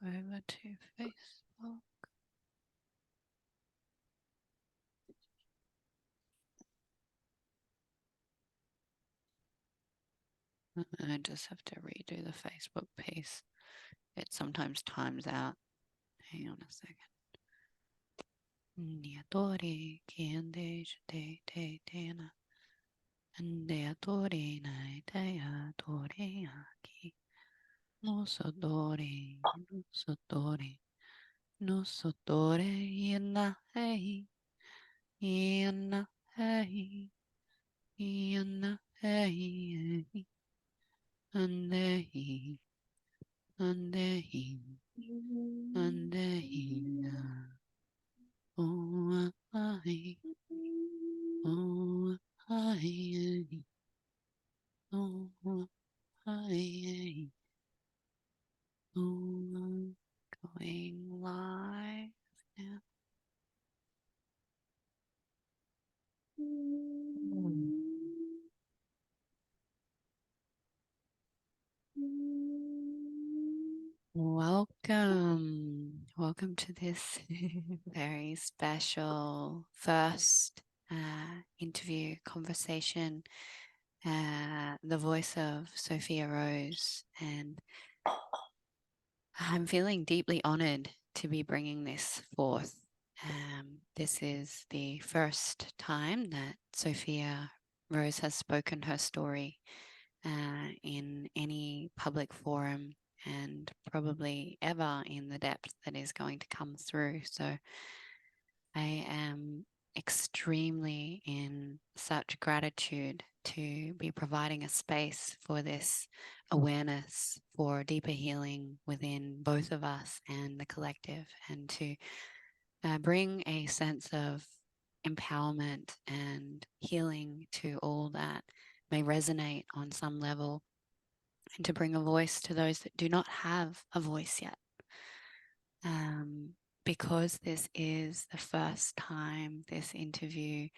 over to Facebook. I just have to redo the Facebook piece. It sometimes times out. Hang on a second. Niatori kiende te te tena. Andeatori nai tea tori aki. No sodore, no sodore, no sodore yena hey, yena hey, yena hey, andehi, andehi, andehi, oh ai, oh ai, oh ai, oh, going live now. Welcome to this very special first interview conversation, the voice of Sophia Rose, and I'm feeling deeply honored to be bringing this forth. This is the first time that Sophia Rose has spoken her story in any public forum, and probably ever in the depth that is going to come through. So I am extremely in such gratitude to be providing a space for this awareness, for deeper healing within both of us and the collective, and to bring a sense of empowerment and healing to all that may resonate on some level, and to bring a voice to those that do not have a voice yet. Because this is the first time this interview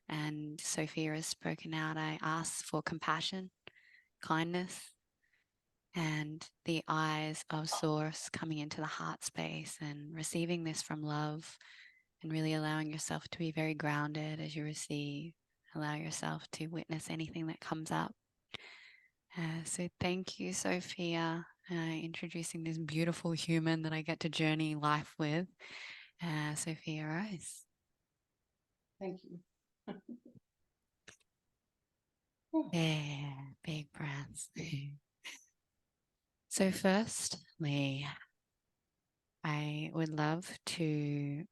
and Sophia has spoken out, I ask for compassion, kindness, and the eyes of Source coming into the heart space and receiving this from love, and really allowing yourself to be very grounded as you receive. Allow yourself to witness anything that comes up. So thank you, Sophia, introducing this beautiful human that I get to journey life with, Sophia Rose. Thank you. Yeah, big breaths. So firstly, I would love to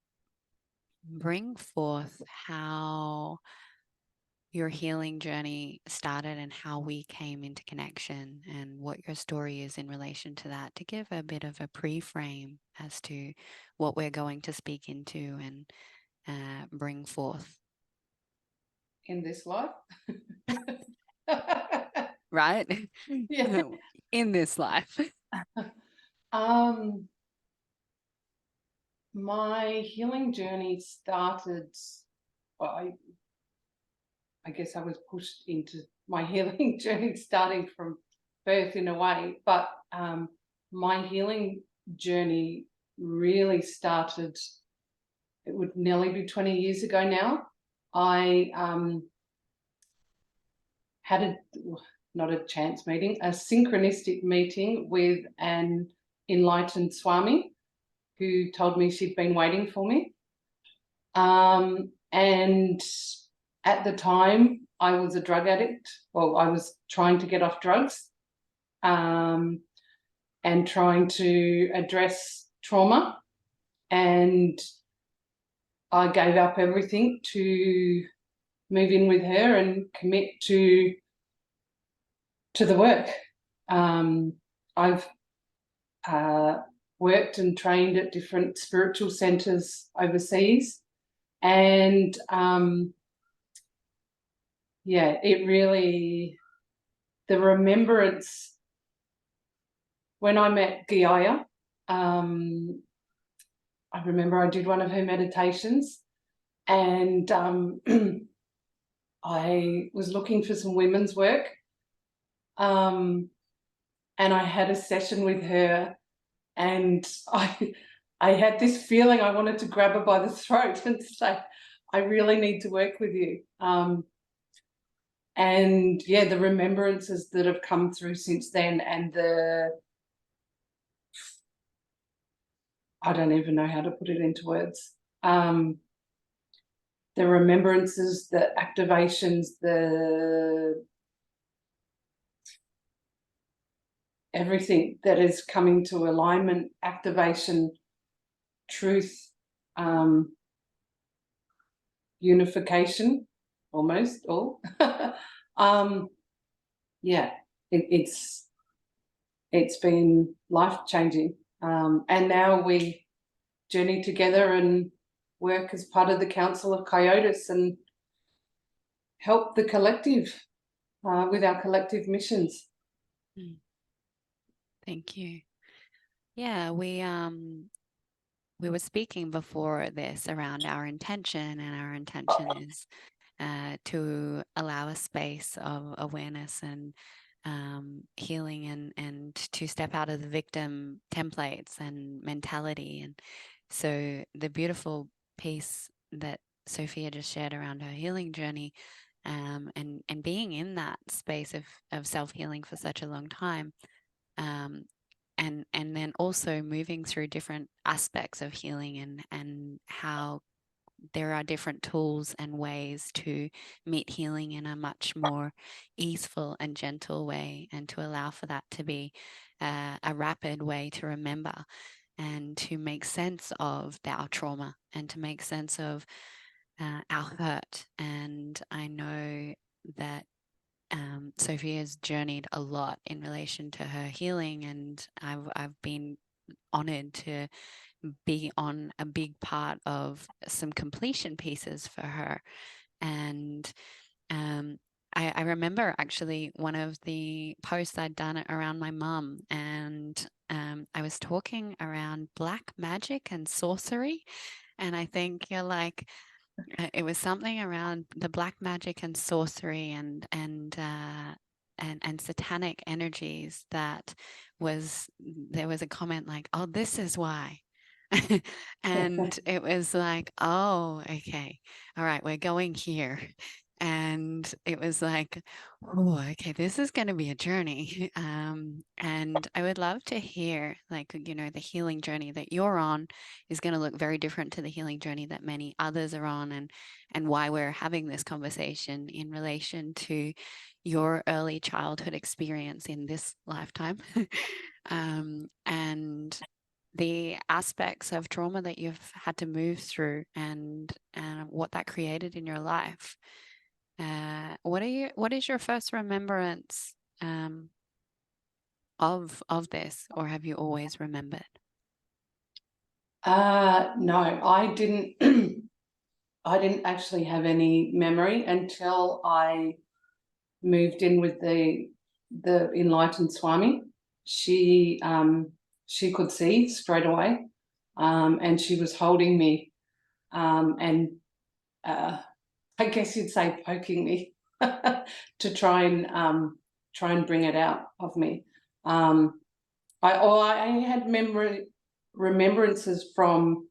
bring forth how your healing journey started and how we came into connection, and what your story is in relation to that, to give a bit of a pre-frame as to what we're going to speak into and bring forth. In this life? Right? Yeah. In this life. My healing journey started, well, I guess I was pushed into my healing journey starting from birth in a way, but my healing journey really started, it would nearly be 20 years ago now. I had not a chance meeting, a synchronistic meeting with an enlightened Swami who told me she'd been waiting for me. And at the time, I was a drug addict. Well, I was trying to get off drugs and trying to address trauma. And I gave up everything to move in with her and commit to the work. I've worked and trained at different spiritual centres overseas, and it really, the remembrance when I met Gaia, I remember I did one of her meditations, and I was looking for some women's work, and I had a session with her, and I had this feeling I wanted to grab her by the throat and say, I really need to work with you. And yeah, the remembrances that have come through since then, and I don't even know how to put it into words. The remembrances, the activations, the everything that is coming to alignment, activation, truth, unification, almost all. Yeah, it's been life changing, and now we journey together and work as part of the Council of Coyotes and help the collective with our collective missions. Thank you. Yeah, we were speaking before this around our intention, and our intention is to allow a space of awareness and healing, and to step out of the victim templates and mentality. And so the beautiful piece that Sophia just shared around her healing journey, and being in that space of self-healing for such a long time, um, and then also moving through different aspects of healing, and how there are different tools and ways to meet healing in a much more easeful and gentle way, and to allow for that to be a rapid way to remember and to make sense of our trauma, and to make sense of our hurt. And I know that Sophia's journeyed a lot in relation to her healing, and I've been honored to be on a big part of some completion pieces for her. And I remember actually one of the posts I'd done around my mum, and I was talking around black magic and sorcery. And I think you're like, it was something around the black magic and sorcery, and satanic energies. That was, there was a comment like, "Oh, this is why." And it was like, "Oh, okay, all right, we're going here." And it was like, "Oh, okay, this is going to be a journey." And I would love to hear, like, the healing journey that you're on is going to look very different to the healing journey that many others are on, and why we're having this conversation in relation to your early childhood experience in this lifetime, and the aspects of trauma that you've had to move through, and what that created in your life. What is your first remembrance of this, or have you always remembered? No, I didn't. I didn't actually have any memory until I moved in with the enlightened Swami. She she could see straight away, and she was holding me, and I guess you'd say poking me to try and bring it out of me. I had remembrances from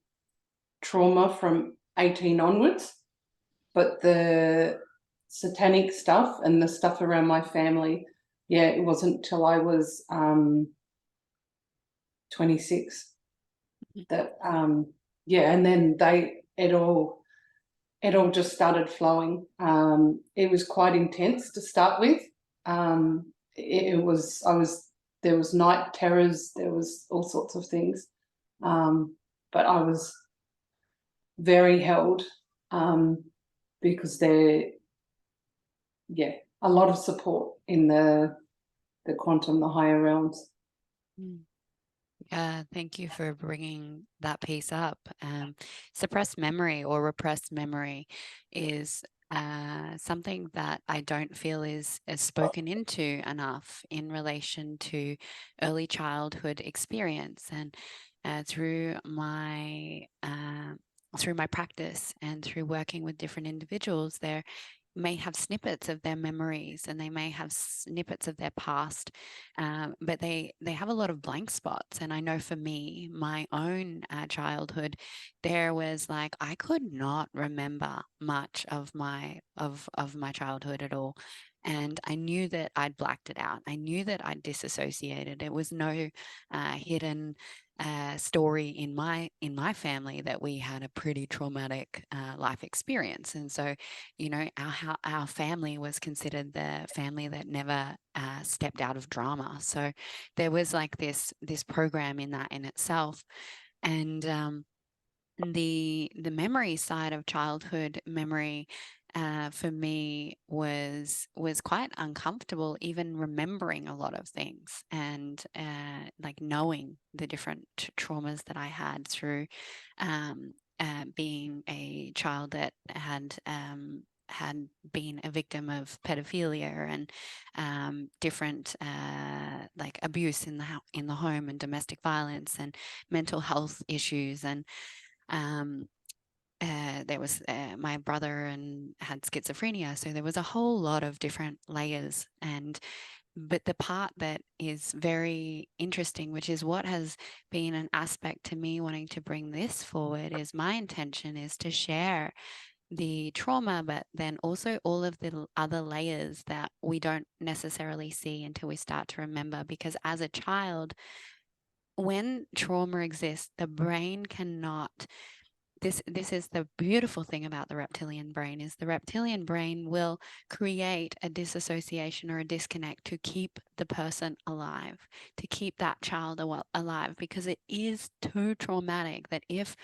trauma from 18 onwards, but the satanic stuff and the stuff around my family, yeah, it wasn't till I was 26 that yeah, and then it all just started flowing. It was quite intense to start with. It was, there was night terrors, there was all sorts of things, but I was very held, because there, yeah, a lot of support in the quantum, the higher realms. Mm. Thank you for bringing that piece up. Suppressed memory or repressed memory is something that I don't feel is spoken into enough in relation to early childhood experience. And through my practice, and through working with different individuals, there may have snippets of their memories, and they may have snippets of their past, but they have a lot of blank spots. And I know for me, my own childhood, there was like I could not remember much of my childhood at all. And I knew that I'd blacked it out. I knew that I'd disassociated. It was no hidden story in my family that we had a pretty traumatic life experience. And so, you know, our family was considered the family that never stepped out of drama. So there was like this program in that in itself. And the memory side of childhood memory for me was quite uncomfortable, even remembering a lot of things, and like knowing the different traumas that I had through being a child that had been a victim of pedophilia and different like abuse in the home and domestic violence and mental health issues. And um, there was my brother and had schizophrenia, so there was a whole lot of different layers. And but the part that is very interesting, which is what has been an aspect to me wanting to bring this forward, is my intention is to share the trauma, but then also all of the other layers that we don't necessarily see until we start to remember. Because as a child, when trauma exists, the brain cannot, this is the beautiful thing about the reptilian brain, is the reptilian brain will create a disassociation or a disconnect to keep the person alive, to keep that child alive, because it is too traumatic that if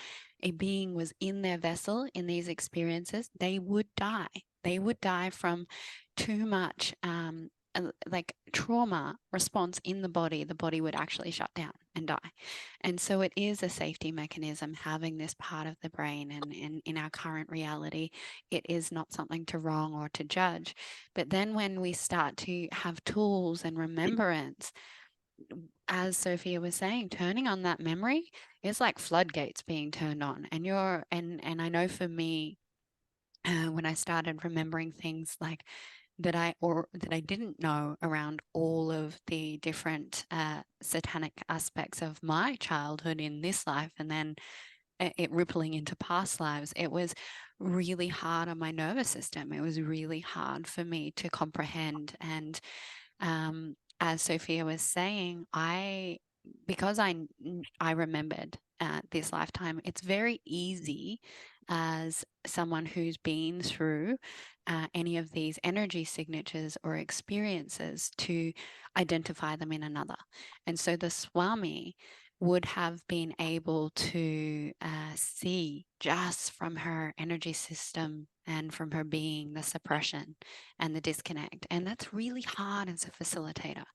a being was in their vessel in these experiences, they would die. They would die from too much like trauma response in the body would actually shut down and die. And so it is a safety mechanism having this part of the brain. And in our current reality, it is not something to wrong or to judge. But then when we start to have tools and remembrance, as Sophia was saying, turning on that memory is like floodgates being turned on. And I know for me, when I started remembering things like that I didn't know around all of the different satanic aspects of my childhood in this life, and then it rippling into past lives, it was really hard on my nervous system. It was really hard for me to comprehend. And as Sophia was saying, because I remembered this lifetime, it's very easy as someone who's been through any of these energy signatures or experiences to identify them in another. And so the Swami would have been able to see just from her energy system and from her being the suppression and the disconnect. And that's really hard as a facilitator,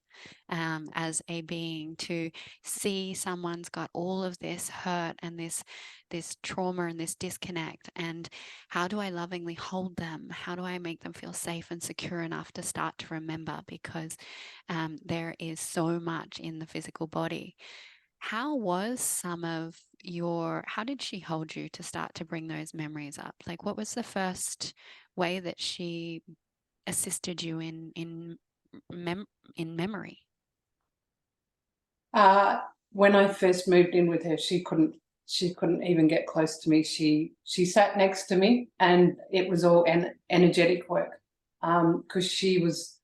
as a being, to see someone's got all of this hurt and this trauma and this disconnect, and how do I lovingly hold them? How do I make them feel safe and secure enough to start to remember? Because there is so much in the physical body. How was how did she hold you to start to bring those memories up? Like, what was the first way that she assisted you in memory? When I first moved in with her, she couldn't even get close to me. She sat next to me, and it was all energetic work, because she was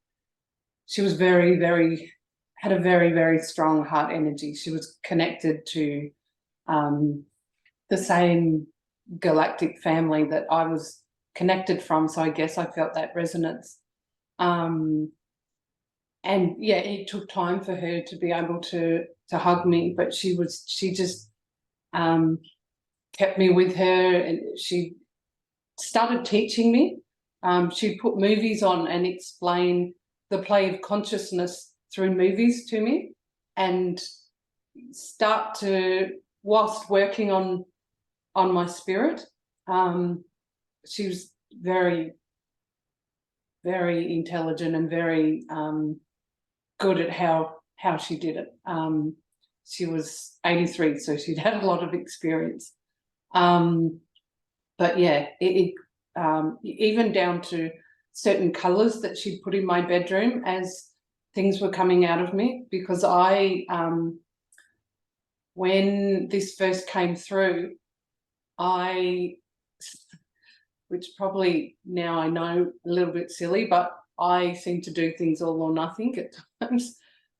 very had a very strong heart energy. She was connected to the same galactic family that I was connected from, so I guess I felt that resonance. And yeah, it took time for her to be able to hug me, but she just kept me with her, and she started teaching me. She'd put movies on and explain the play of consciousness through movies to me, and start to, whilst working on my spirit. She was very intelligent and very good at how she did it. She was 83, so she'd had a lot of experience. But yeah, even down to certain colors that she'd put in my bedroom as things were coming out of me, because when this first came through, which probably now I know a little bit silly, but I seem to do things all or nothing at times.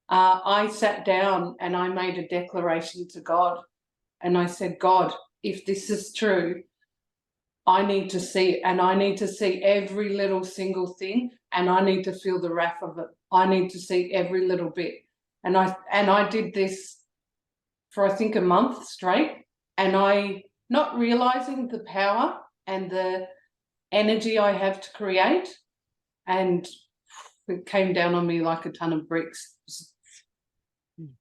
I sat down and I made a declaration to God, and I said, God, if this is true, I need to see it, and I need to see every little single thing, and I need to feel the wrath of it. I need to see every little bit. And I did this for, I think, a month straight, and I, not realizing the power and the energy I have to create, and it came down on me like a ton of bricks.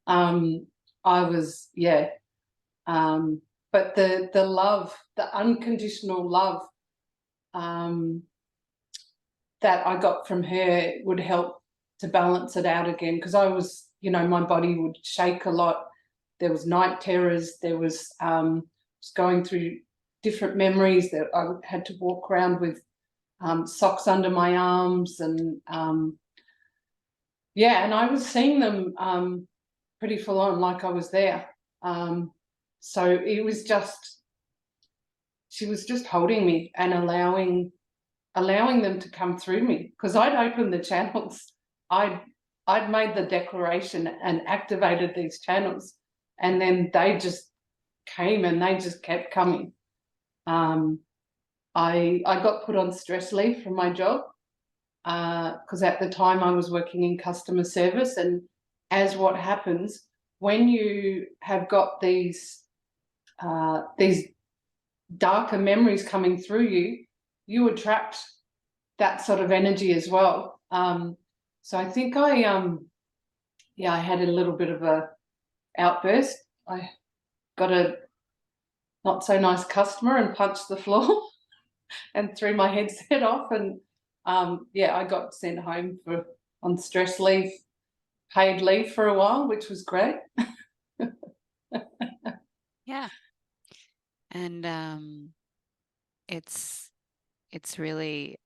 I was, yeah. But the love, the unconditional love that I got from her would help to balance it out again, because I was, my body would shake a lot. There was night terrors. There was going through different memories that I had to walk around with socks under my arms, and yeah, and I was seeing them pretty full on, like I was there. So it was just, she was just holding me and allowing them to come through me, because I'd opened the channels. I'd made the declaration and activated these channels, and then they just came and they just kept coming. I got put on stress leave from my job, because at the time I was working in customer service, and as what happens when you have got these darker memories coming through you, you attract that sort of energy as well. So I think I had a little bit of a outburst. I got a not so nice customer and punched the floor and threw my headset off, and I got sent home on stress leave, paid leave for a while, which was great. Yeah. And it's really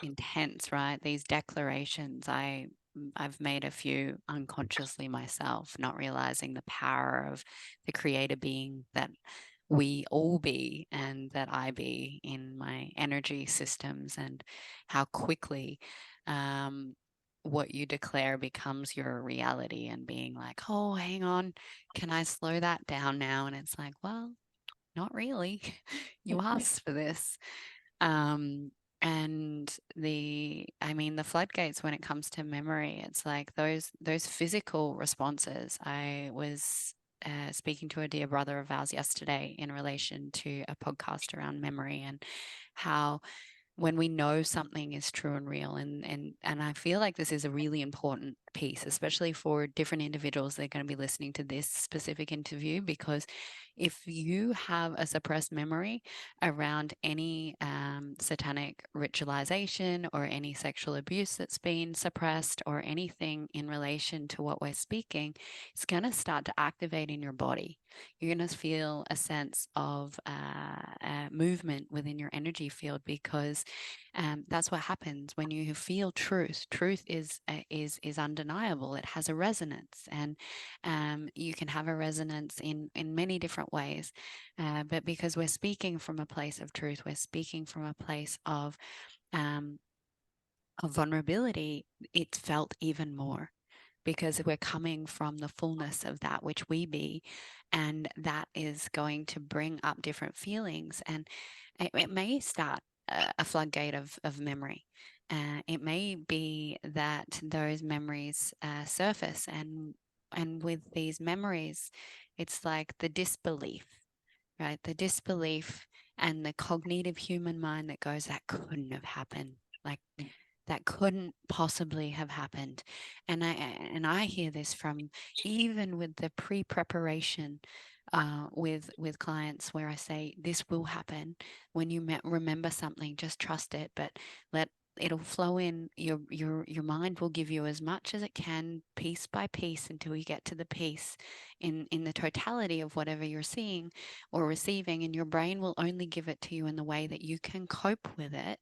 intense, right? These declarations, I've made a few unconsciously myself, not realizing the power of the creator being that we all be and that I be in my energy systems, and how quickly what you declare becomes your reality, and being like, oh, hang on, can I slow that down now? And it's like, well, not really. You asked for this. And the floodgates when it comes to memory, it's like those physical responses. I was speaking to a dear brother of ours yesterday in relation to a podcast around memory, and how when we know something is true and real, and I feel like this is a really important piece, especially for different individuals that are going to be listening to this specific interview, because if you have a suppressed memory around any satanic ritualization or any sexual abuse that's been suppressed or anything in relation to what we're speaking, it's going to start to activate in your body. You're going to feel a sense of movement within your energy field, because that's what happens when you feel truth. Truth is undeniable. It has a resonance, and you can have a resonance in many different ways. But because we're speaking from a place of truth, we're speaking from a place of vulnerability, it's felt even more, because we're coming from the fullness of that which we be, and that is going to bring up different feelings, and it may start a floodgate of memory. It may be that those memories surface, and with these memories, it's like the disbelief, right? The disbelief and the cognitive human mind that goes, that couldn't have happened. Like, that couldn't possibly have happened. And I hear this from, even with the pre-preparation with clients, where I say, this will happen. When you remember something, just trust it, but it'll flow in. Your mind will give you as much as it can, piece by piece, until you get to the piece in the totality of whatever you're seeing or receiving, and your brain will only give it to you in the way that you can cope with it.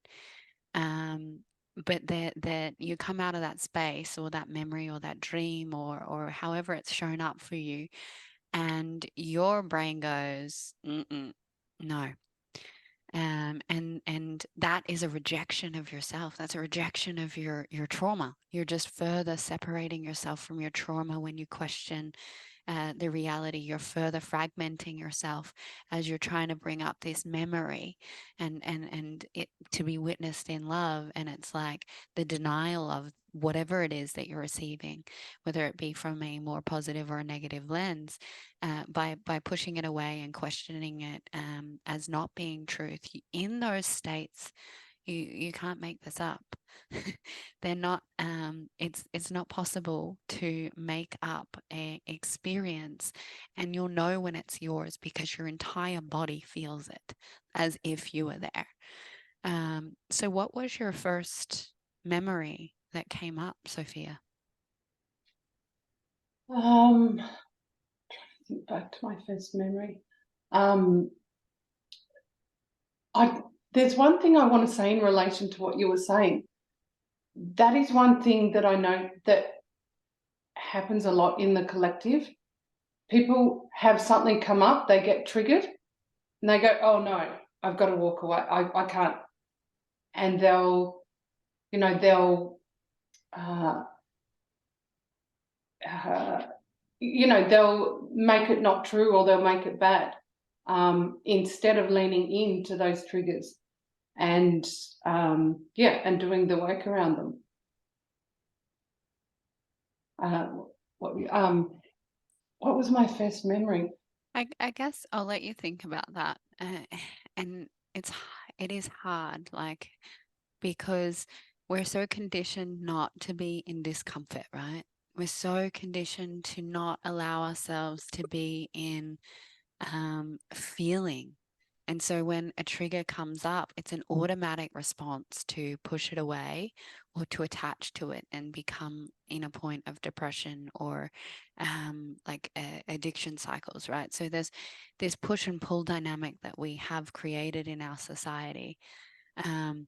but that you come out of that space or that memory or that dream or however it's shown up for you, and your brain goes, mm-mm, no. And that is a rejection of yourself. That's a rejection of your trauma. You're just further separating yourself from your trauma when you question the reality. You're further fragmenting yourself as you're trying to bring up this memory and it to be witnessed in love. And it's like the denial of whatever it is that you're receiving, whether it be from a more positive or a negative lens, by pushing it away and questioning it as not being truth. In those states, you can't make this up. They're not. It's not possible to make up a experience, and you'll know when it's yours because your entire body feels it as if you were there. So, what was your first memory that came up, Sophia? Think back to my first memory. There's one thing I want to say in relation to what you were saying. That is one thing that I know that happens a lot in the collective. People have something come up, they get triggered, and they go, oh no, I've got to walk away. I can't. And they'll uh, they'll make it not true or they'll make it bad, instead of leaning into those triggers and and doing the work around them. What was my first memory? I guess I'll let you think about that. And it is hard, like, because we're so conditioned not to be in discomfort, right? We're so conditioned to not allow ourselves to be in feeling. And so when a trigger comes up, it's an automatic response to push it away or to attach to it and become in a point of depression or addiction cycles, right? So there's this push and pull dynamic that we have created in our society. Um,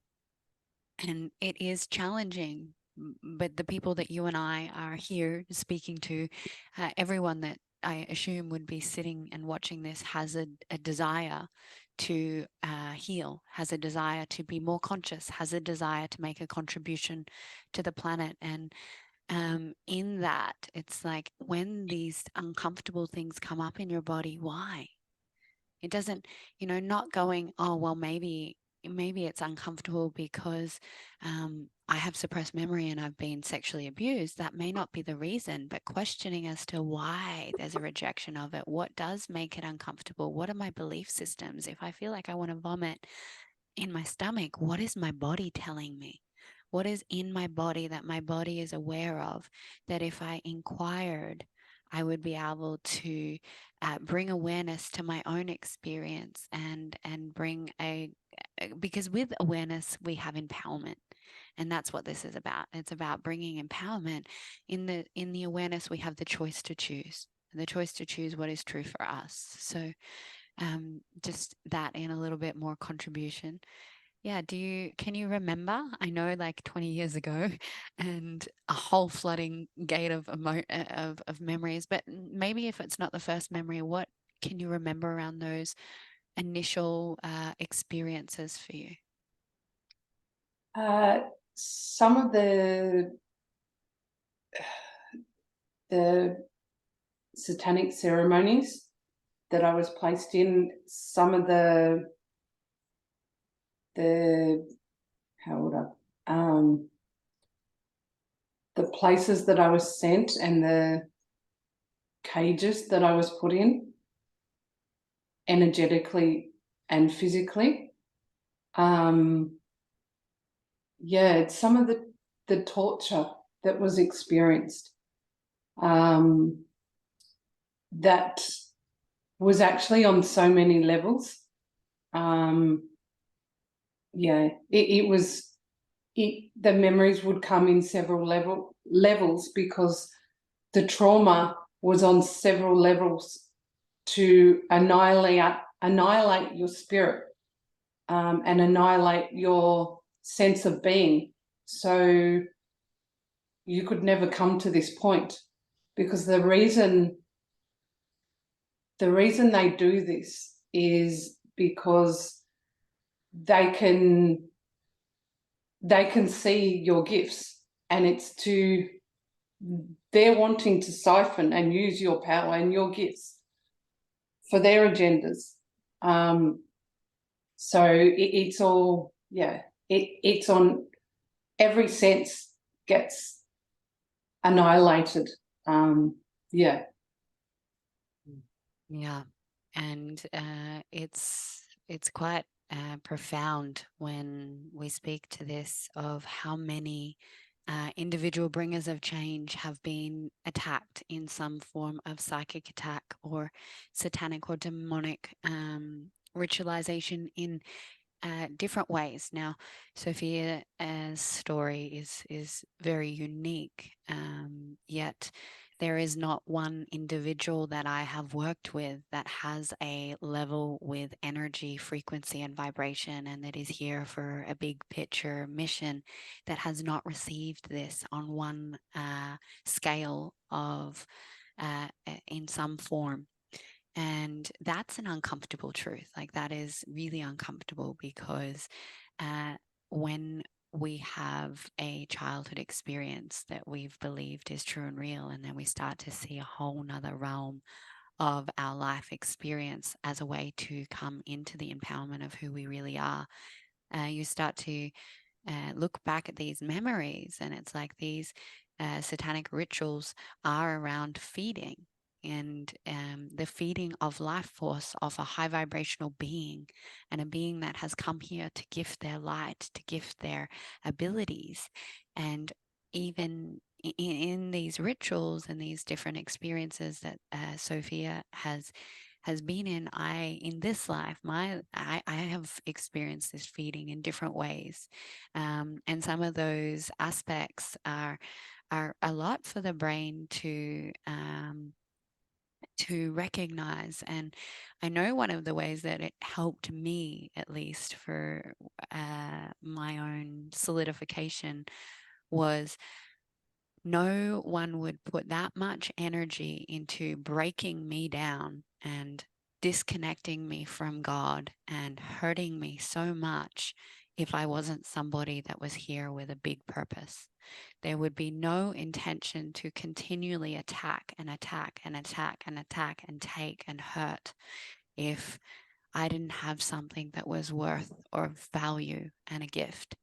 and it is challenging, but the people that you and I are here speaking to, everyone that I assume would be sitting and watching this has a desire to heal, has a desire to be more conscious, has a desire to make a contribution to the planet. And in that, it's like when these uncomfortable things come up in your body, why? It doesn't, not going, oh, well, maybe it's uncomfortable because I have suppressed memory and I've been sexually abused. That may not be the reason, but questioning as to why there's a rejection of it. What does make it uncomfortable? What are my belief systems? If I feel like I want to vomit in my stomach, what is my body telling me? What is in my body that my body is aware of that if I inquired, I would be able to bring awareness to my own experience and bring because with awareness we have empowerment, and that's what this is about. It's about bringing empowerment. In the awareness we have the choice to choose, what is true for us. So just that in a little bit more contribution. Yeah, can you remember? I know like 20 years ago and a whole flooding gate of memories, but maybe if it's not the first memory, what can you remember around those initial experiences for you? Some of the satanic ceremonies that I was placed in, some of the how would the places that I was sent and the cages that I was put in energetically and physically. It's some of the torture that was experienced, that was actually on so many levels. The memories would come in several levels because the trauma was on several levels to annihilate your spirit, and annihilate your sense of being. So you could never come to this point, because the reason they do this is because they can see your gifts, and they're wanting to siphon and use your power and your gifts for their agendas. So it's all, it's on, every sense gets annihilated. Yeah. Yeah, and it's quite profound when we speak to this of how many individual bringers of change have been attacked in some form of psychic attack or satanic or demonic ritualization in different ways. Now, Sophia's story is very unique, yet there is not one individual that I have worked with that has a level with energy, frequency, and vibration, and that is here for a big picture mission that has not received this on one scale of in some form. And that's an uncomfortable truth. Like, that is really uncomfortable because when we have a childhood experience that we've believed is true and real, and then we start to see a whole nother realm of our life experience as a way to come into the empowerment of who we really are, you start to look back at these memories, and it's like these satanic rituals are around feeding, and the feeding of life force of a high vibrational being, and a being that has come here to gift their light, to gift their abilities. And even in these rituals and these different experiences that Sophia has been in this life, I have experienced this feeding in different ways, and some of those aspects are a lot for the brain to recognize. And I know one of the ways that it helped me, at least for my own solidification, was no one would put that much energy into breaking me down and disconnecting me from God and hurting me so much if I wasn't somebody that was here with a big purpose. There would be no intention to continually attack and attack and attack and attack and take and hurt if I didn't have something that was worth or value and a gift.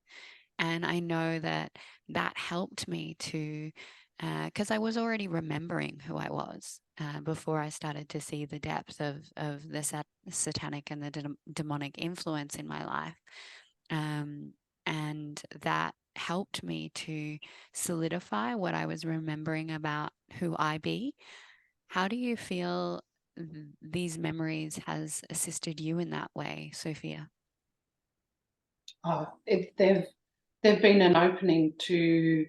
And I know that that helped me to, because I was already remembering who I was before I started to see the depth of the satanic and the demonic influence in my life. And that helped me to solidify what I was remembering about who I be. How do you feel these memories has assisted you in that way, Sophia? They've been an opening to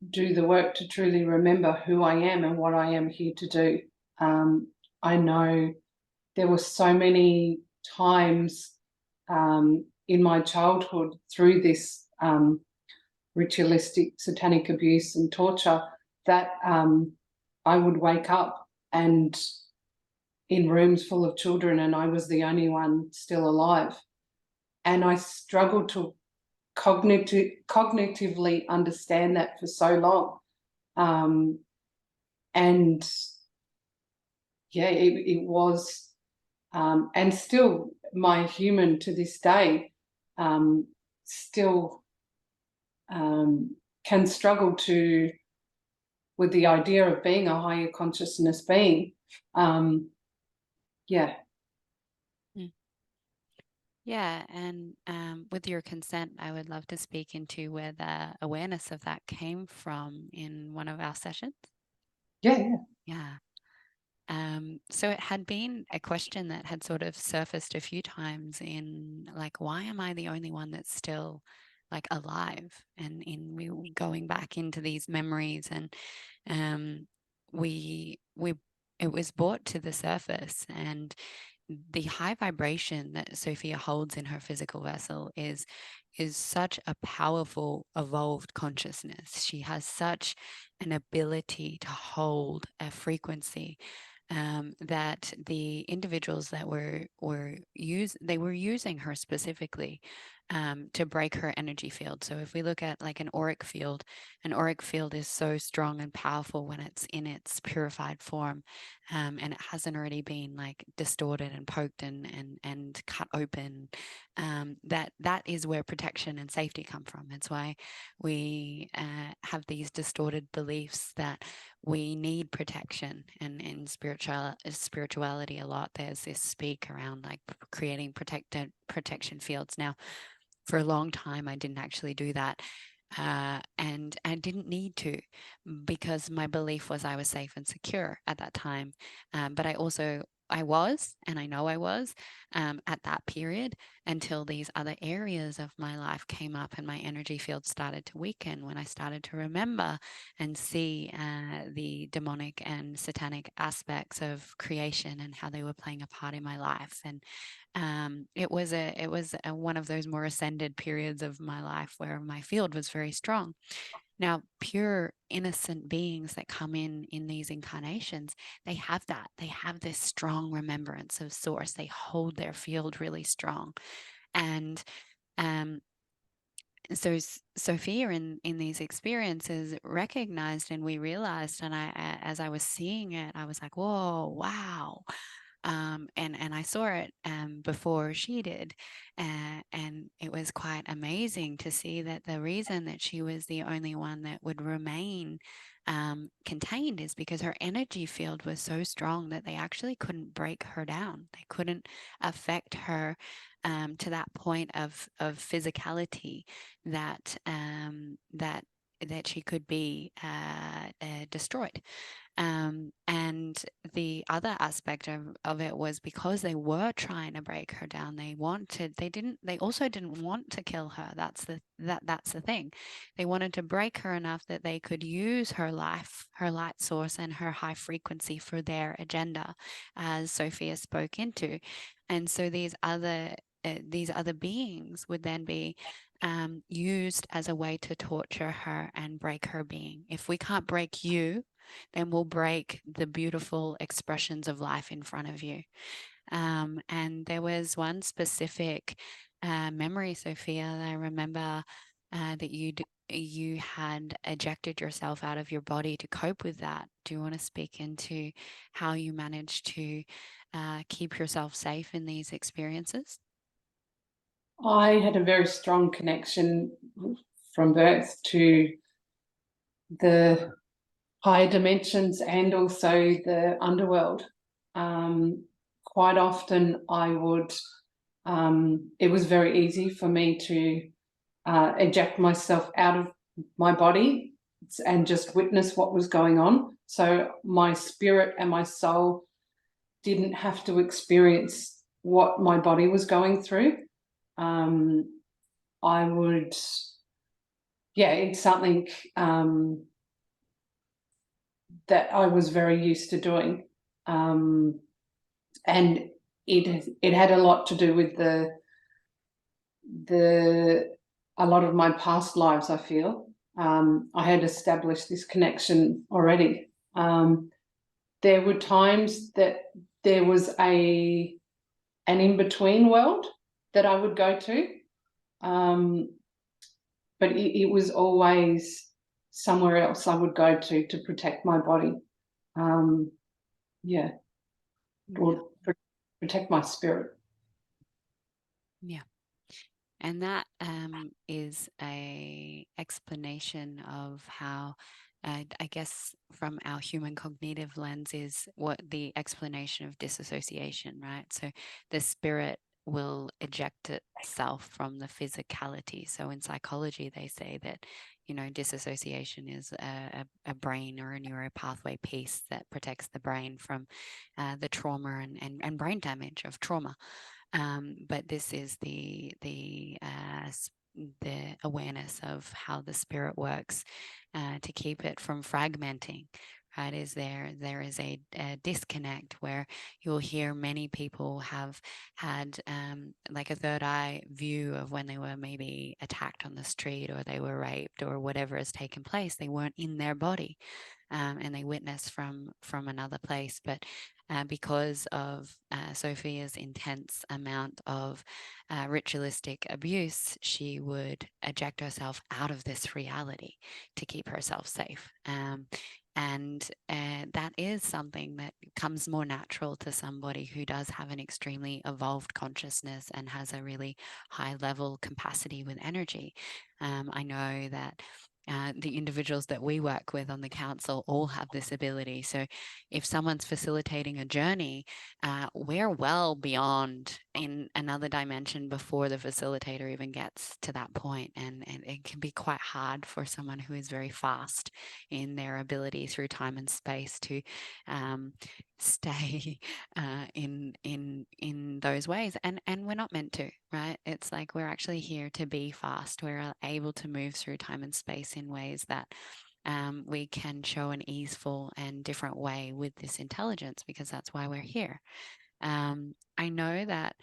do the work to truly remember who I am and what I am here to do. I know there were so many times in my childhood through this ritualistic satanic abuse and torture that I would wake up and in rooms full of children, and I was the only one still alive. And I struggled to cognitively understand that for so long. And yeah, it was, and still my human to this day still can struggle with the idea of being a higher consciousness being. Yeah. Yeah, and with your consent, I would love to speak into where the awareness of that came from in one of our sessions. Yeah. Yeah. So it had been a question that had sort of surfaced a few times in, like, why am I the only one that's still like alive? And in we going back into these memories, and we it was brought to the surface, and the high vibration that Sophia holds in her physical vessel is such a powerful evolved consciousness. She has such an ability to hold a frequency, that the individuals that were using her specifically, to break her energy field. So if we look at like an auric field is so strong and powerful when it's in its purified form, and it hasn't already been like distorted and poked and cut open. That is where protection and safety come from. It's why we have these distorted beliefs that we need protection. And in spirituality a lot, there's this speak around like creating protection fields. Now, for a long time, I didn't actually do that. And I didn't need to, because my belief was I was safe and secure at that time. But I was, and I know I was, at that period, until these other areas of my life came up and my energy field started to weaken, when I started to remember and see the demonic and satanic aspects of creation and how they were playing a part in my life. And it was one of those more ascended periods of my life where my field was very strong. Now, pure innocent beings that come in these incarnations, they have that. They have this strong remembrance of source. They hold their field really strong. And um, so Sophia in these experiences recognized, and we realized, and as I was seeing it, I was like, whoa, wow. And I saw it before she did, and it was quite amazing to see that the reason that she was the only one that would remain contained is because her energy field was so strong that they actually couldn't break her down. They couldn't affect her to that point of physicality that that she could be destroyed. And the other aspect of it was because they were trying to break her down, they also didn't want to kill her. That's the thing. They wanted to break her enough that they could use her life, her light source, and her high frequency for their agenda, as Sophia spoke into. And so these other beings would then be used as a way to torture her and break her being. If we can't break you, then we'll break the beautiful expressions of life in front of you. And there was one specific memory, Sophia, that I remember that you had ejected yourself out of your body to cope with that. Do you want to speak into how you managed to keep yourself safe in these experiences? I had a very strong connection from birth to the higher dimensions and also the underworld. Quite often I would, it was very easy for me to eject myself out of my body and just witness what was going on. So my spirit and my soul didn't have to experience what my body was going through. I would, yeah, it's something that I was very used to doing. And it had a lot to do with a lot of my past lives, I feel. I had established this connection already. There were times that there was an in-between world that I would go to, but it was always somewhere else I would go to protect my body. Yeah, or protect my spirit. Yeah. And that is a explanation of how, I guess, from our human cognitive lens, is what the explanation of disassociation, right? So the spirit will eject itself from the physicality. So in psychology, they say that, disassociation is a brain or a neuropathway piece that protects the brain from the trauma and brain damage of trauma. But this is the awareness of how the spirit works, to keep it from fragmenting, right? There is a disconnect where you'll hear many people have had like a third eye view of when they were maybe attacked on the street or they were raped or whatever has taken place. They weren't in their body, and they witness from another place. But because of Sophia's intense amount of ritualistic abuse, she would eject herself out of this reality to keep herself safe. And that is something that comes more natural to somebody who does have an extremely evolved consciousness and has a really high level capacity with energy. I know that the individuals that we work with on the council all have this ability. So if someone's facilitating a journey, we're well beyond in another dimension before the facilitator even gets to that point. And it can be quite hard for someone who is very fast in their ability through time and space to stay in those ways. And we're not meant to, right? It's like we're actually here to be fast. We're able to move through time and space in ways that we can show an easeful and different way with this intelligence, because that's why we're here. I know that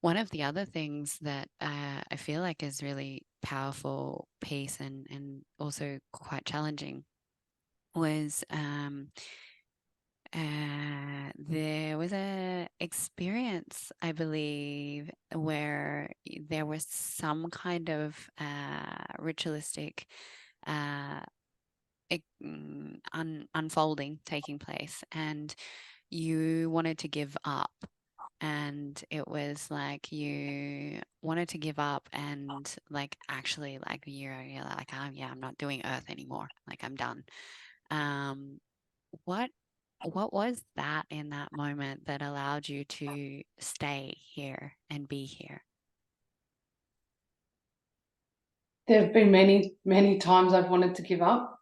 one of the other things that I feel like is really powerful piece and also quite challenging was there was a experience, I believe, where there was some kind of ritualistic uh, unfolding taking place, and you wanted to give up. And it was like you wanted to give up and like actually like you're like, oh yeah, I'm not doing Earth anymore. Like I'm done. Um, what what was that in that moment that allowed you to stay here and be here? There have been many, many times I've wanted to give up,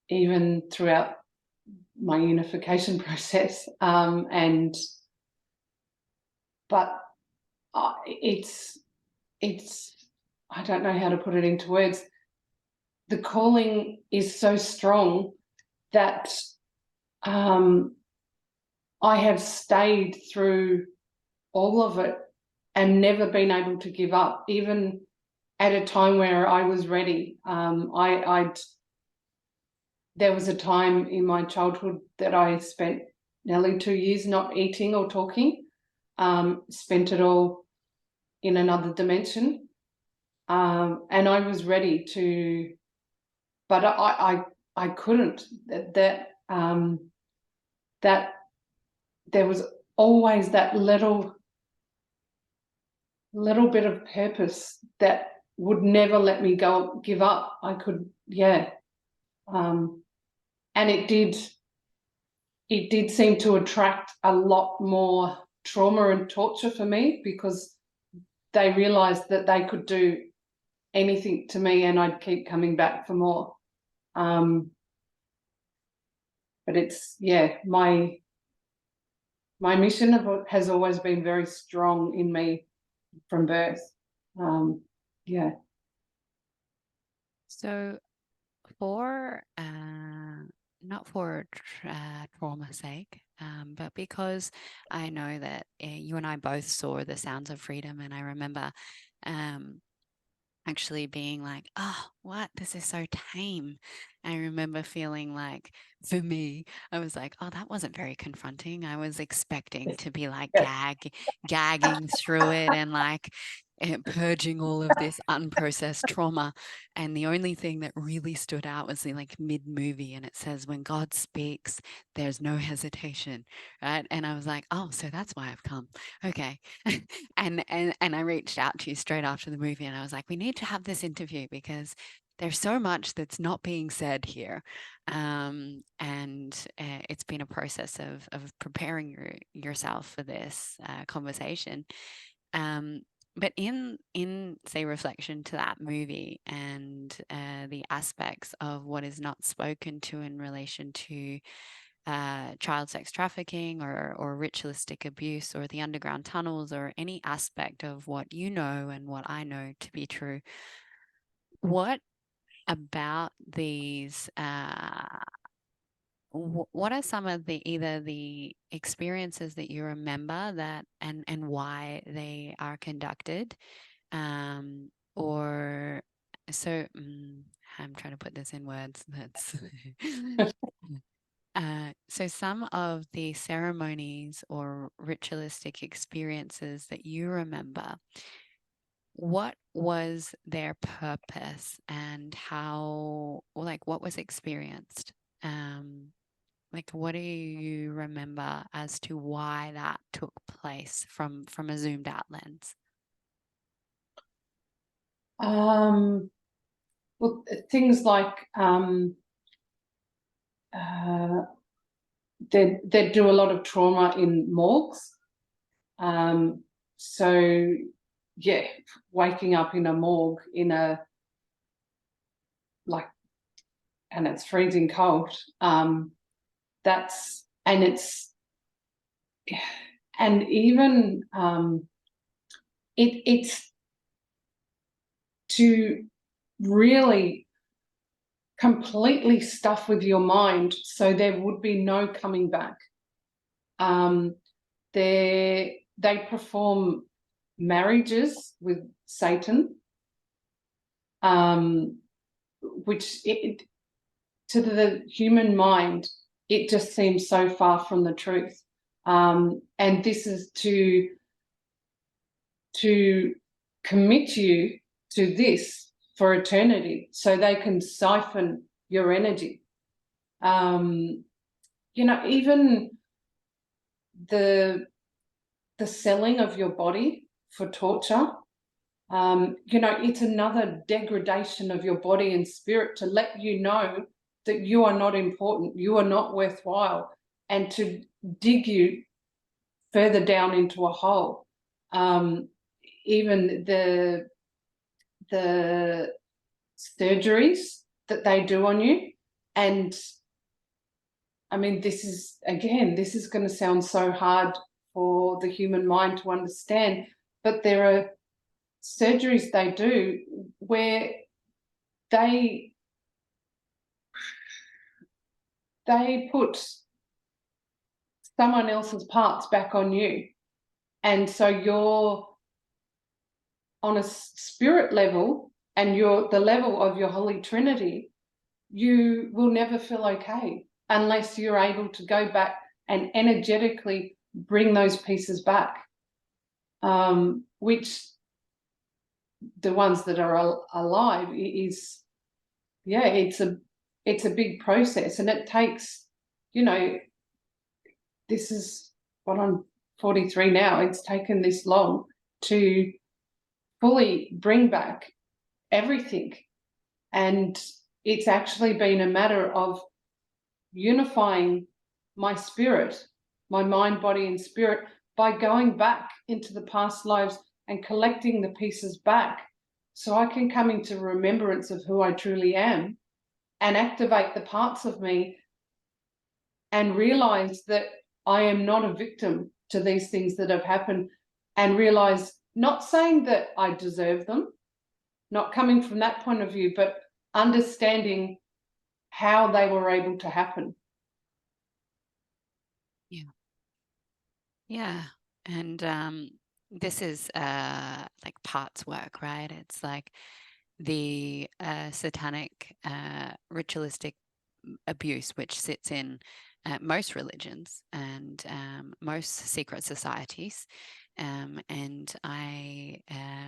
even throughout my unification process. But it's I don't know how to put it into words. The calling is so strong that I have stayed through all of it and never been able to give up, even at a time where I was ready. There was a time in my childhood that I spent nearly 2 years not eating or talking, spent it all in another dimension. And I was ready to, but I couldn't. That there was always that little bit of purpose that would never let me go give up. I could, yeah. And it did seem to attract a lot more trauma and torture for me, because they realized that they could do anything to me and I'd keep coming back for more. But it's, yeah, my mission has always been very strong in me from birth. Yeah. So for not for trauma's sake, but because I know that you and I both saw The Sounds of Freedom, and I remember um, actually being like, oh, what? This is so tame. I remember feeling like, for me, I was like, oh, that wasn't very confronting. I was expecting to be like Yeah. gagging through it and like purging all of this unprocessed trauma. And the only thing that really stood out was the like mid movie, and it says, when God speaks, there's no hesitation, right? And I was like, oh, so that's why I've come. Okay. And I reached out to you straight after the movie, and I was like, we need to have this interview because there's so much that's not being said here. And it's been a process of preparing yourself for this conversation. Um, but in say reflection to that movie and the aspects of what is not spoken to in relation to child sex trafficking or ritualistic abuse or the underground tunnels or any aspect of what you know and what I know to be true, what about these. What are some of the either the experiences that you remember that and why they are conducted, or so I'm trying to put this in words that's so some of the ceremonies or ritualistic experiences that you remember, what was their purpose and how, like, what was experienced? Um, like, what do you remember as to why that took place from a zoomed out lens? Well, things like uh, they do a lot of trauma in morgues. So yeah, waking up in a morgue in a like, and it's freezing cold. That's and it's and even it's to really completely stuff with your mind, so there would be no coming back. Um, they perform marriages with Satan, which to the human mind, it just seems so far from the truth. And this is to commit you to this for eternity, so they can siphon your energy. Even the selling of your body for torture. It's another degradation of your body and spirit to let you know that you are not important, you are not worthwhile, and to dig you further down into a hole. Even the surgeries that they do on you, and I mean, this is going to sound so hard for the human mind to understand, but there are surgeries they do where they put someone else's parts back on you, and so you're on a spirit level, and you're the level of your Holy Trinity, you will never feel okay unless you're able to go back and energetically bring those pieces back, which the ones that are alive is, yeah, it's a big process, and it takes, this is what, I'm 43 now. It's taken this long to fully bring back everything. And it's actually been a matter of unifying my spirit, my mind, body, and spirit, by going back into the past lives and collecting the pieces back, so I can come into remembrance of who I truly am and activate the parts of me and realize that I am not a victim to these things that have happened, and realize, not saying that I deserve them, not coming from that point of view, but understanding how they were able to happen. Yeah. Yeah. And this is like parts work, right? It's like the satanic ritualistic abuse, which sits in most religions and most secret societies. And I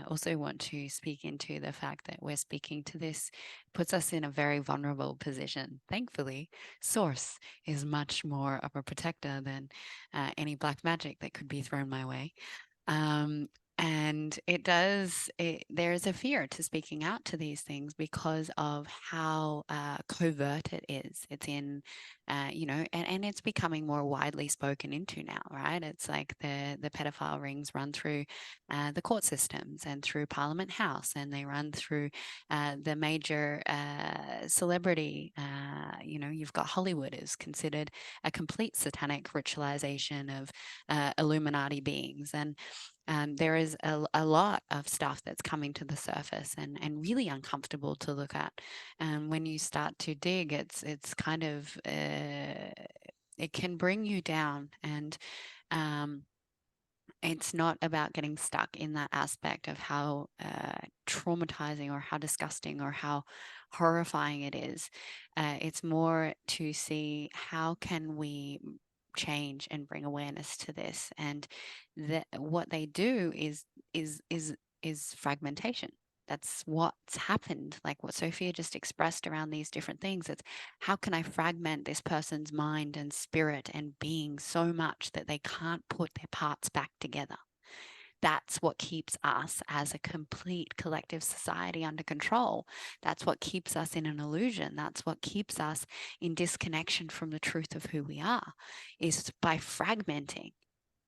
also want to speak into the fact that we're speaking to this puts us in a very vulnerable position. Thankfully, Source is much more of a protector than any black magic that could be thrown my way. Um, and there is a fear to speaking out to these things because of how covert it is. It's in, and it's becoming more widely spoken into now, right? It's like the pedophile rings run through the court systems and through Parliament House, and they run through the major celebrity. You've got Hollywood is considered a complete satanic ritualization of Illuminati beings. And There is a lot of stuff that's coming to the surface and really uncomfortable to look at. And when you start to dig, it's kind of it can bring you down, and um, it's not about getting stuck in that aspect of how traumatizing or how disgusting or how horrifying it is. It's more to see how can we change and bring awareness to this, and that what they do is is is fragmentation. That's what's happened, like what Sophia just expressed around these different things. It's how can I fragment this person's mind and spirit and being so much that they can't put their parts back together. That's what keeps us as a complete collective society under control. That's what keeps us in an illusion. That's what keeps us in disconnection from the truth of who we are, is by fragmenting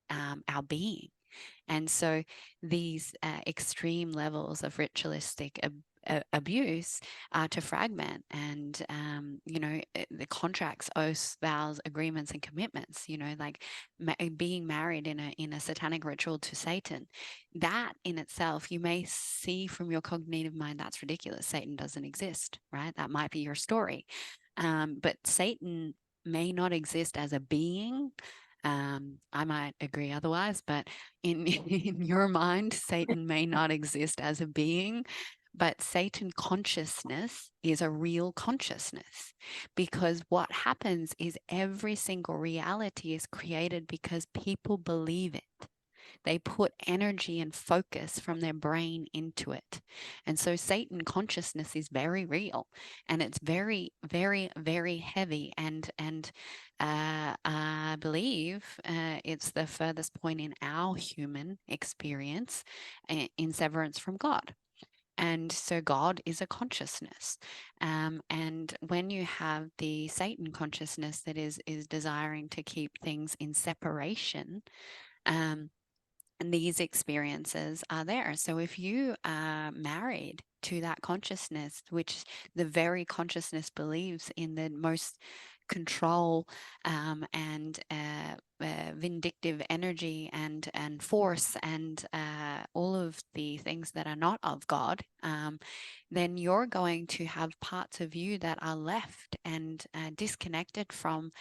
our being. And so these extreme levels of ritualistic abuse are to fragment, and the contracts, oaths, vows, agreements, and commitments. Like being married in a satanic ritual to Satan. That in itself, you may see from your cognitive mind, that's ridiculous. Satan doesn't exist, right? That might be your story, but Satan may not exist as a being. I might agree otherwise, but in in your mind, Satan may not exist as a being, but Satan consciousness is a real consciousness, because what happens is every single reality is created because people believe it. They put energy and focus from their brain into it. And so Satan consciousness is very real, and it's very, very, very heavy. And I believe it's the furthest point in our human experience in severance from God. And so God is a consciousness. And when you have the Satan consciousness that is desiring to keep things in separation, um, and these experiences are there. So if you are married to that consciousness, which the very consciousness believes in the most control and vindictive energy and force and all of the things that are not of God, then you're going to have parts of you that are left and disconnected from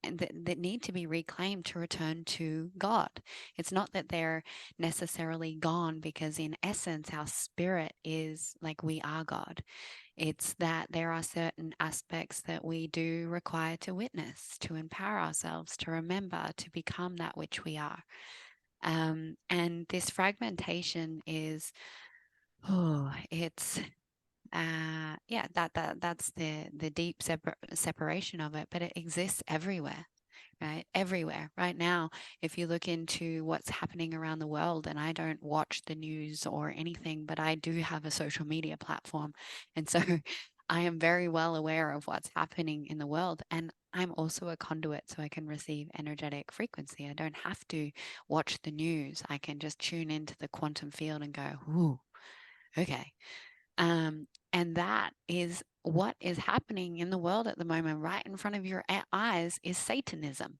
that need to be reclaimed to return to God. It's not that they're necessarily gone, because in essence, our spirit is like we are God. It's that there are certain aspects that we do require to witness, to empower ourselves, to remember, to become that which we are. And this fragmentation is, it's yeah, that's the deep separation of it, but it exists everywhere, right? Everywhere right now. If you look into what's happening around the world, and I don't watch the news or anything, but I do have a social media platform, and so I am very well aware of what's happening in the world, and I'm also a conduit, so I can receive energetic frequency. I don't have to watch the news. I can just tune into the quantum field and go, ooh, okay. And that is what is happening in the world at the moment, right in front of your eyes, is Satanism.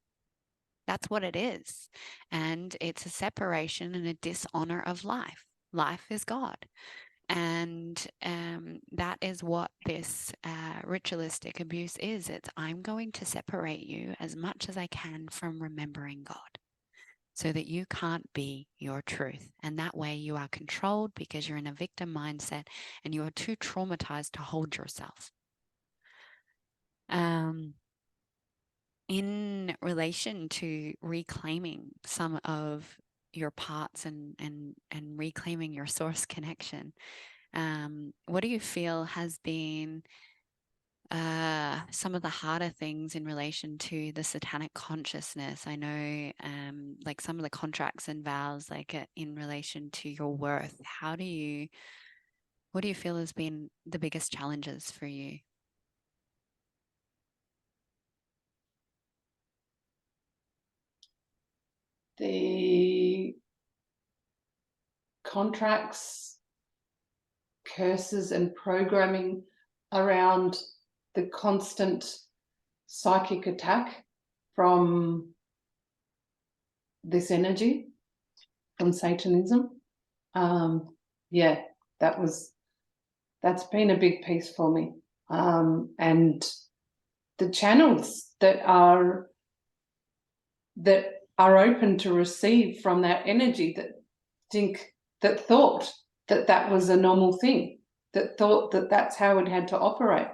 That's what it is. And it's a separation and a dishonor of life. Life is God. And that is what this ritualistic abuse is. It's, I'm going to separate you as much as I can from remembering God, so that you can't be your truth. And that way you are controlled because you're in a victim mindset and you are too traumatized to hold yourself. In relation to reclaiming some of your parts and reclaiming your source connection, what do you feel has been some of the harder things in relation to the satanic consciousness? I know, like some of the contracts and vows, like in relation to your worth. What do you feel has been the biggest challenges for you? The contracts, curses, and programming around the constant psychic attack from this energy. from Satanism. Yeah, that's been a big piece for me. And the channels that are open to receive from that energy, that thought that was a normal thing, that thought that that's how it had to operate.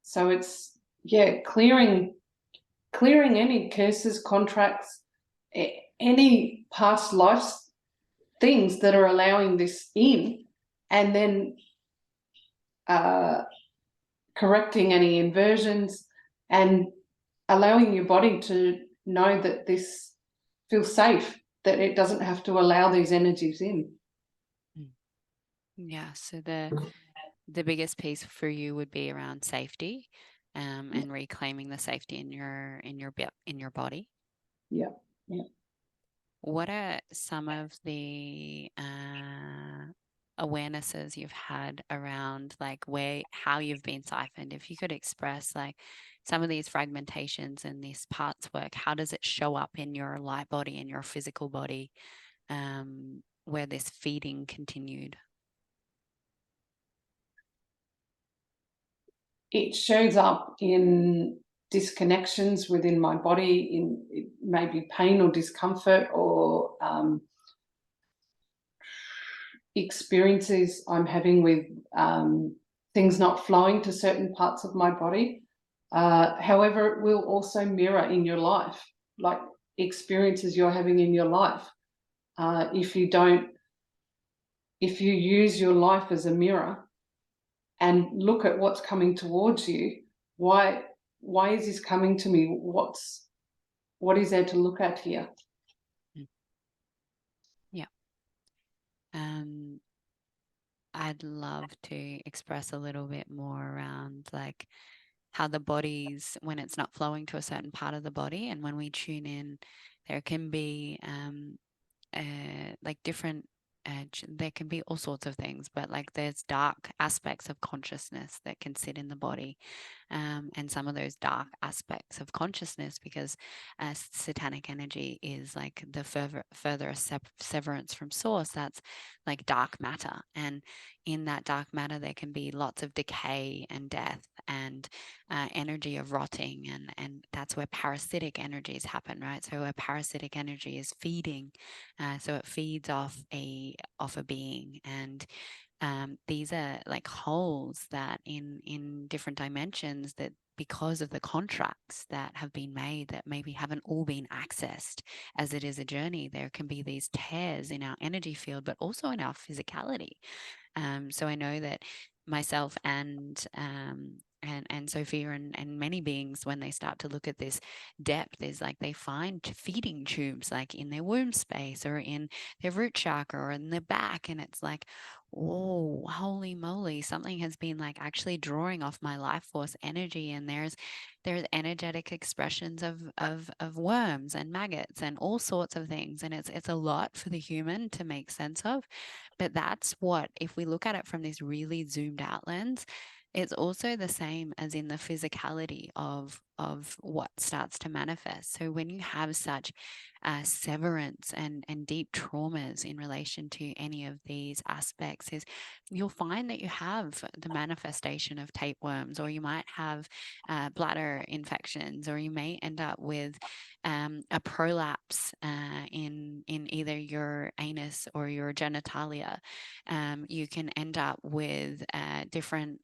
So it's, yeah, clearing any curses, contracts, any past lives, things that are allowing this in, and then correcting any inversions and allowing your body to know that this feels safe, that it doesn't have to allow these energies in. Yeah, so the biggest piece for you would be around safety, and reclaiming the safety in your body. Yeah, yeah. What are some of the awarenesses you've had around like how you've been siphoned? If you could express like some of these fragmentations and this parts work, how does it show up in your light body, in your physical body, where this feeding continued? It shows up in disconnections within my body, in maybe pain or discomfort, or experiences I'm having with things not flowing to certain parts of my body. However, it will also mirror in your life, like experiences you're having in your life. If you use your life as a mirror and look at what's coming towards you, why is this coming to me? What is there to look at here? Yeah. I'd love to express a little bit more around like how the body's, when it's not flowing to a certain part of the body, and when we tune in, there can be like different there can be all sorts of things, but like there's dark aspects of consciousness that can sit in the body, and some of those dark aspects of consciousness, because satanic energy is like the further severance from source, that's like dark matter, and in that dark matter there can be lots of decay and death and energy of rotting, and that's where parasitic energies happen, right? So a parasitic energy is feeding, so it feeds off a being, and these are like holes that in different dimensions, that because of the contracts that have been made that maybe haven't all been accessed, as it is a journey, there can be these tears in our energy field, but also in our physicality. So I know that myself and Sophia and many beings, when they start to look at this depth, is like they find feeding tubes like in their womb space or in their root chakra or in their back, and it's like, oh, holy moly, something has been like actually drawing off my life force energy, and there's energetic expressions of worms and maggots and all sorts of things, and it's a lot for the human to make sense of. But that's what, if we look at it from this really zoomed out lens, it's also the same as in the physicality of what starts to manifest. So when you have such severance and deep traumas in relation to any of these aspects, is you'll find that you have the manifestation of tapeworms, or you might have bladder infections, or you may end up with a prolapse in either your anus or your genitalia. You can end up with different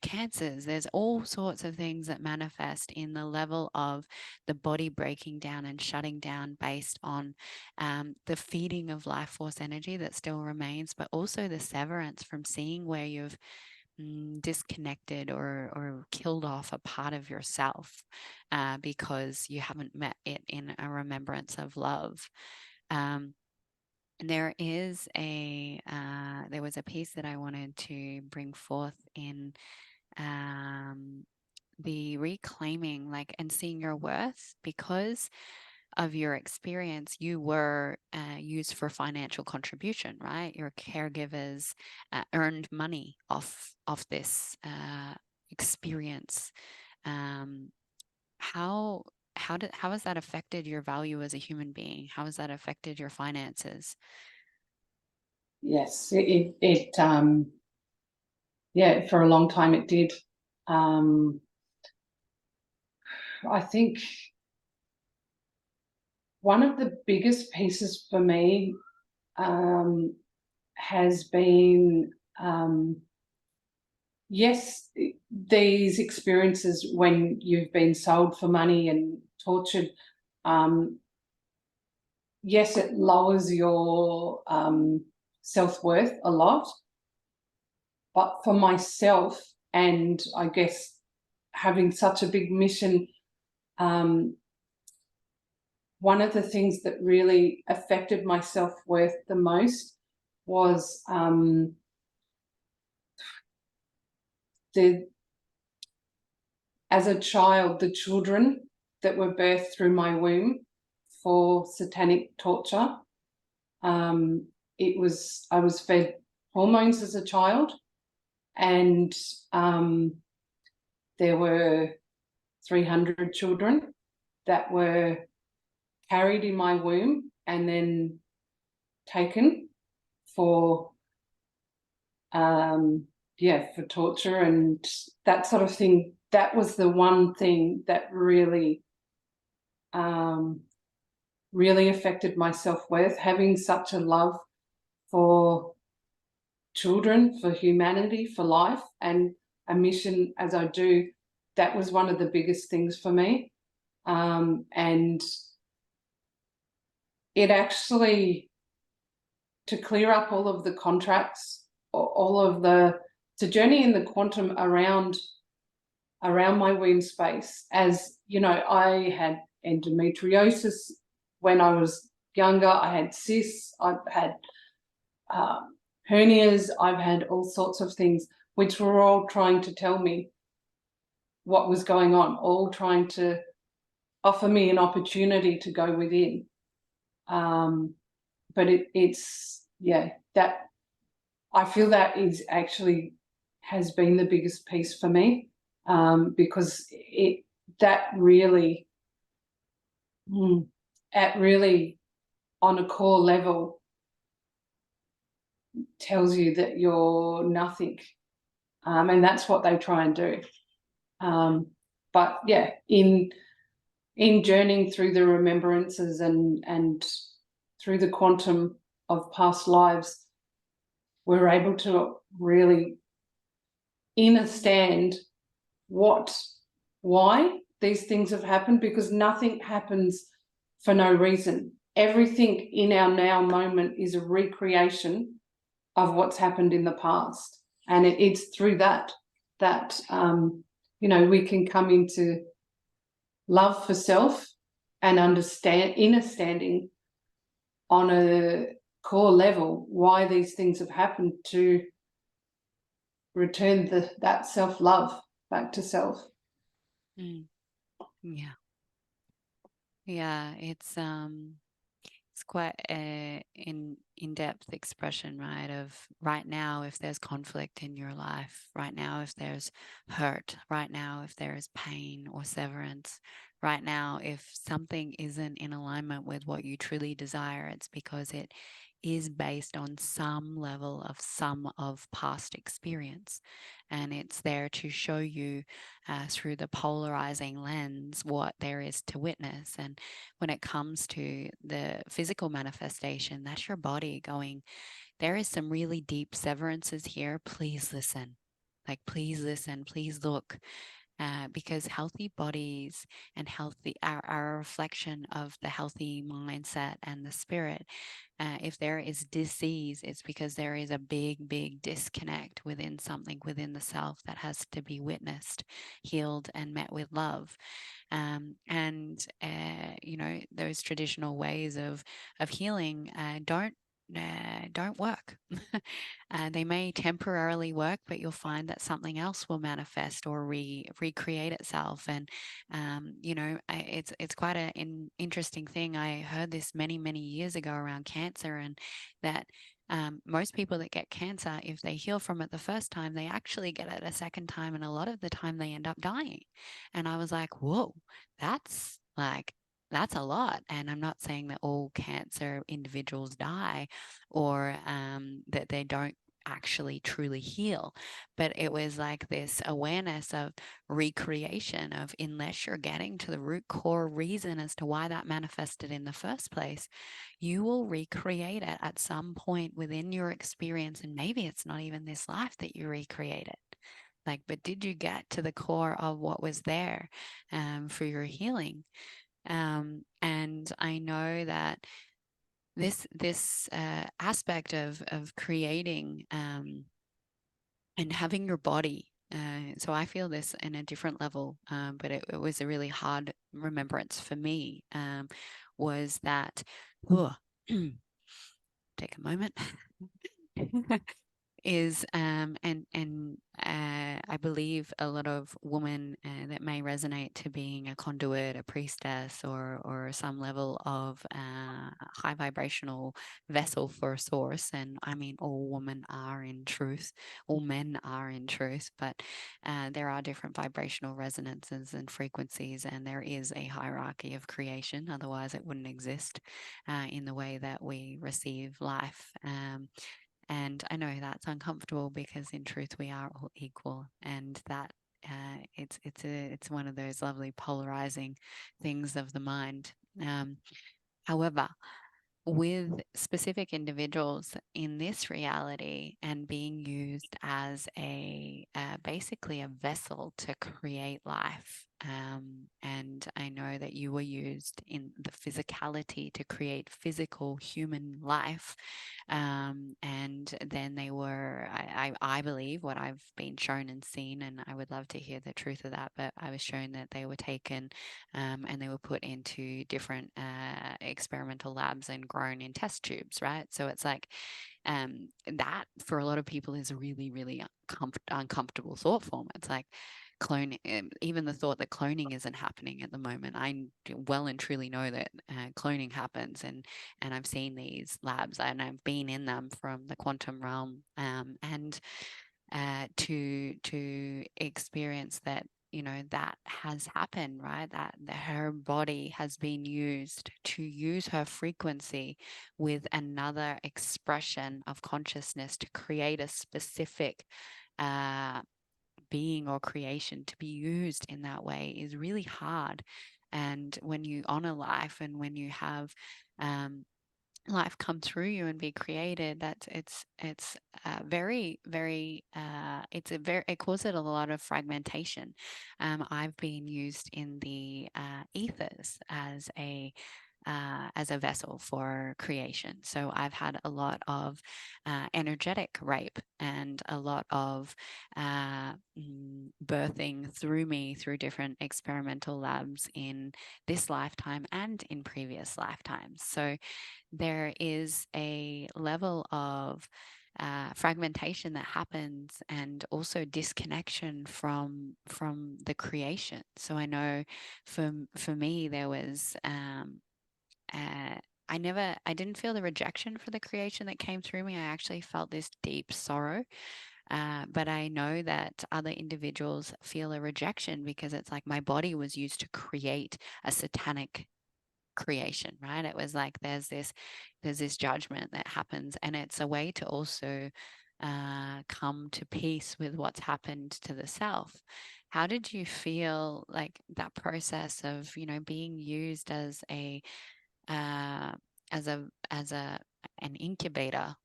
cancers. There's all sorts of things that manifest in the level of the body breaking down and shutting down based on the feeding of life force energy that still remains, but also the severance from seeing where you've disconnected or killed off a part of yourself because you haven't met it in a remembrance of love. There was a piece that I wanted to bring forth in the reclaiming, like, and seeing your worth because of your experience. You were used for financial contribution, right? Your caregivers earned money off this experience. How how has that affected your value as a human being? How has that affected your finances? Yes, yeah, for a long time it did. I think one of the biggest pieces for me has been, yes, these experiences when you've been sold for money and tortured, yes, it lowers your self-worth a lot. But for myself, and I guess having such a big mission, um, one of the things that really affected my self-worth the most was the as a child, the children that were birthed through my womb for satanic torture. I was fed hormones as a child, and there were 300 children that were carried in my womb and then taken for for torture and that sort of thing. That was the one thing that really really affected my self-worth, having such a love for children, for humanity, for life, and a mission as I do. That was one of the biggest things for me. And it actually, to clear up all of the contracts, all of the journey in the quantum around my womb space. As you know, I had endometriosis when I was younger. I had cysts. I've had hernias. I've had all sorts of things, which were all trying to tell me what was going on, all trying to offer me an opportunity to go within. But it's that I feel that is actually has been the biggest piece for me, because that really, at really on a core level tells you that you're nothing, and that's what they try and do. But yeah, in journeying through the remembrances and through the quantum of past lives, we're able to really understand why these things have happened, because nothing happens for no reason. Everything in our now moment is a recreation of what's happened in the past, and it's through that we can come into love for self and understanding on a core level why these things have happened, to return that self-love back to self. Mm, yeah. Yeah, it's quite a in-depth expression, right? Of right now, if there's conflict in your life, right now, if there's hurt, right now, if there is pain or severance, right now, if something isn't in alignment with what you truly desire, it's because it is based on some of past experience. And it's there to show you through the polarizing lens what there is to witness. And when it comes to the physical manifestation, that's your body going, there is some really deep severances here. Please listen. Like, please listen, please look, because healthy bodies and healthy are a reflection of the healthy mindset and the spirit. If there is disease, it's because there is a big disconnect within something within the self that has to be witnessed, healed, and met with love. Those traditional ways of healing don't work. They may temporarily work, but you'll find that something else will manifest or recreate itself. And it's quite an interesting thing. I heard this many years ago around cancer, and that most people that get cancer, if they heal from it the first time, they actually get it a second time, and a lot of the time they end up dying. And I was like, whoa, that's Like, that's a lot. And I'm not saying that all cancer individuals die, or that they don't actually truly heal, but it was like this awareness of recreation, of unless you're getting to the root core reason as to why that manifested in the first place, you will recreate it at some point within your experience. And maybe it's not even this life that you recreate it. Like, but did you get to the core of what was there for your healing? And I know that this aspect of creating and having your body. So I feel this in a different level, but it was a really hard remembrance for me. Was that, oh, take a moment. Is I believe a lot of women that may resonate to being a conduit, a priestess, or some level of high vibrational vessel for a source. And I mean, all women are in truth, all men are in truth, but there are different vibrational resonances and frequencies, and there is a hierarchy of creation. Otherwise, it wouldn't exist in the way that we receive life. And I know that's uncomfortable because in truth we are all equal, and that it's one of those lovely polarizing things of the mind. However, with specific individuals in this reality and being used as a basically a vessel to create life. And I know that you were used in the physicality to create physical human life. And then they were, I believe, what I've been shown and seen, and I would love to hear the truth of that, but I was shown that they were taken and they were put into different experimental labs and grown in test tubes, right? So it's like that for a lot of people is a really, really uncomfortable thought form. It's like cloning, even the thought that cloning isn't happening at the moment. I well and truly know that cloning happens, and I've seen these labs and I've been in them from the quantum realm, and to experience that, you know, that has happened, right? That her body has been used to use her frequency with another expression of consciousness to create a specific being or creation. To be used in that way is really hard. And when you honor life, and when you have life come through you and be created, that's it's very very it causes a lot of fragmentation. I've been used in the ethers as a vessel for creation. So I've had a lot of energetic rape and a lot of birthing through me through different experimental labs in this lifetime and in previous lifetimes. So there is a level of fragmentation that happens, and also disconnection from the creation. So I know for me there was I didn't feel the rejection for the creation that came through me. I actually felt this deep sorrow. But I know that other individuals feel a rejection because it's like my body was used to create a satanic creation, right? It was like there's this judgment that happens, and it's a way to also come to peace with what's happened to the self. How did you feel like that process of, you know, being used uh, as a an incubator,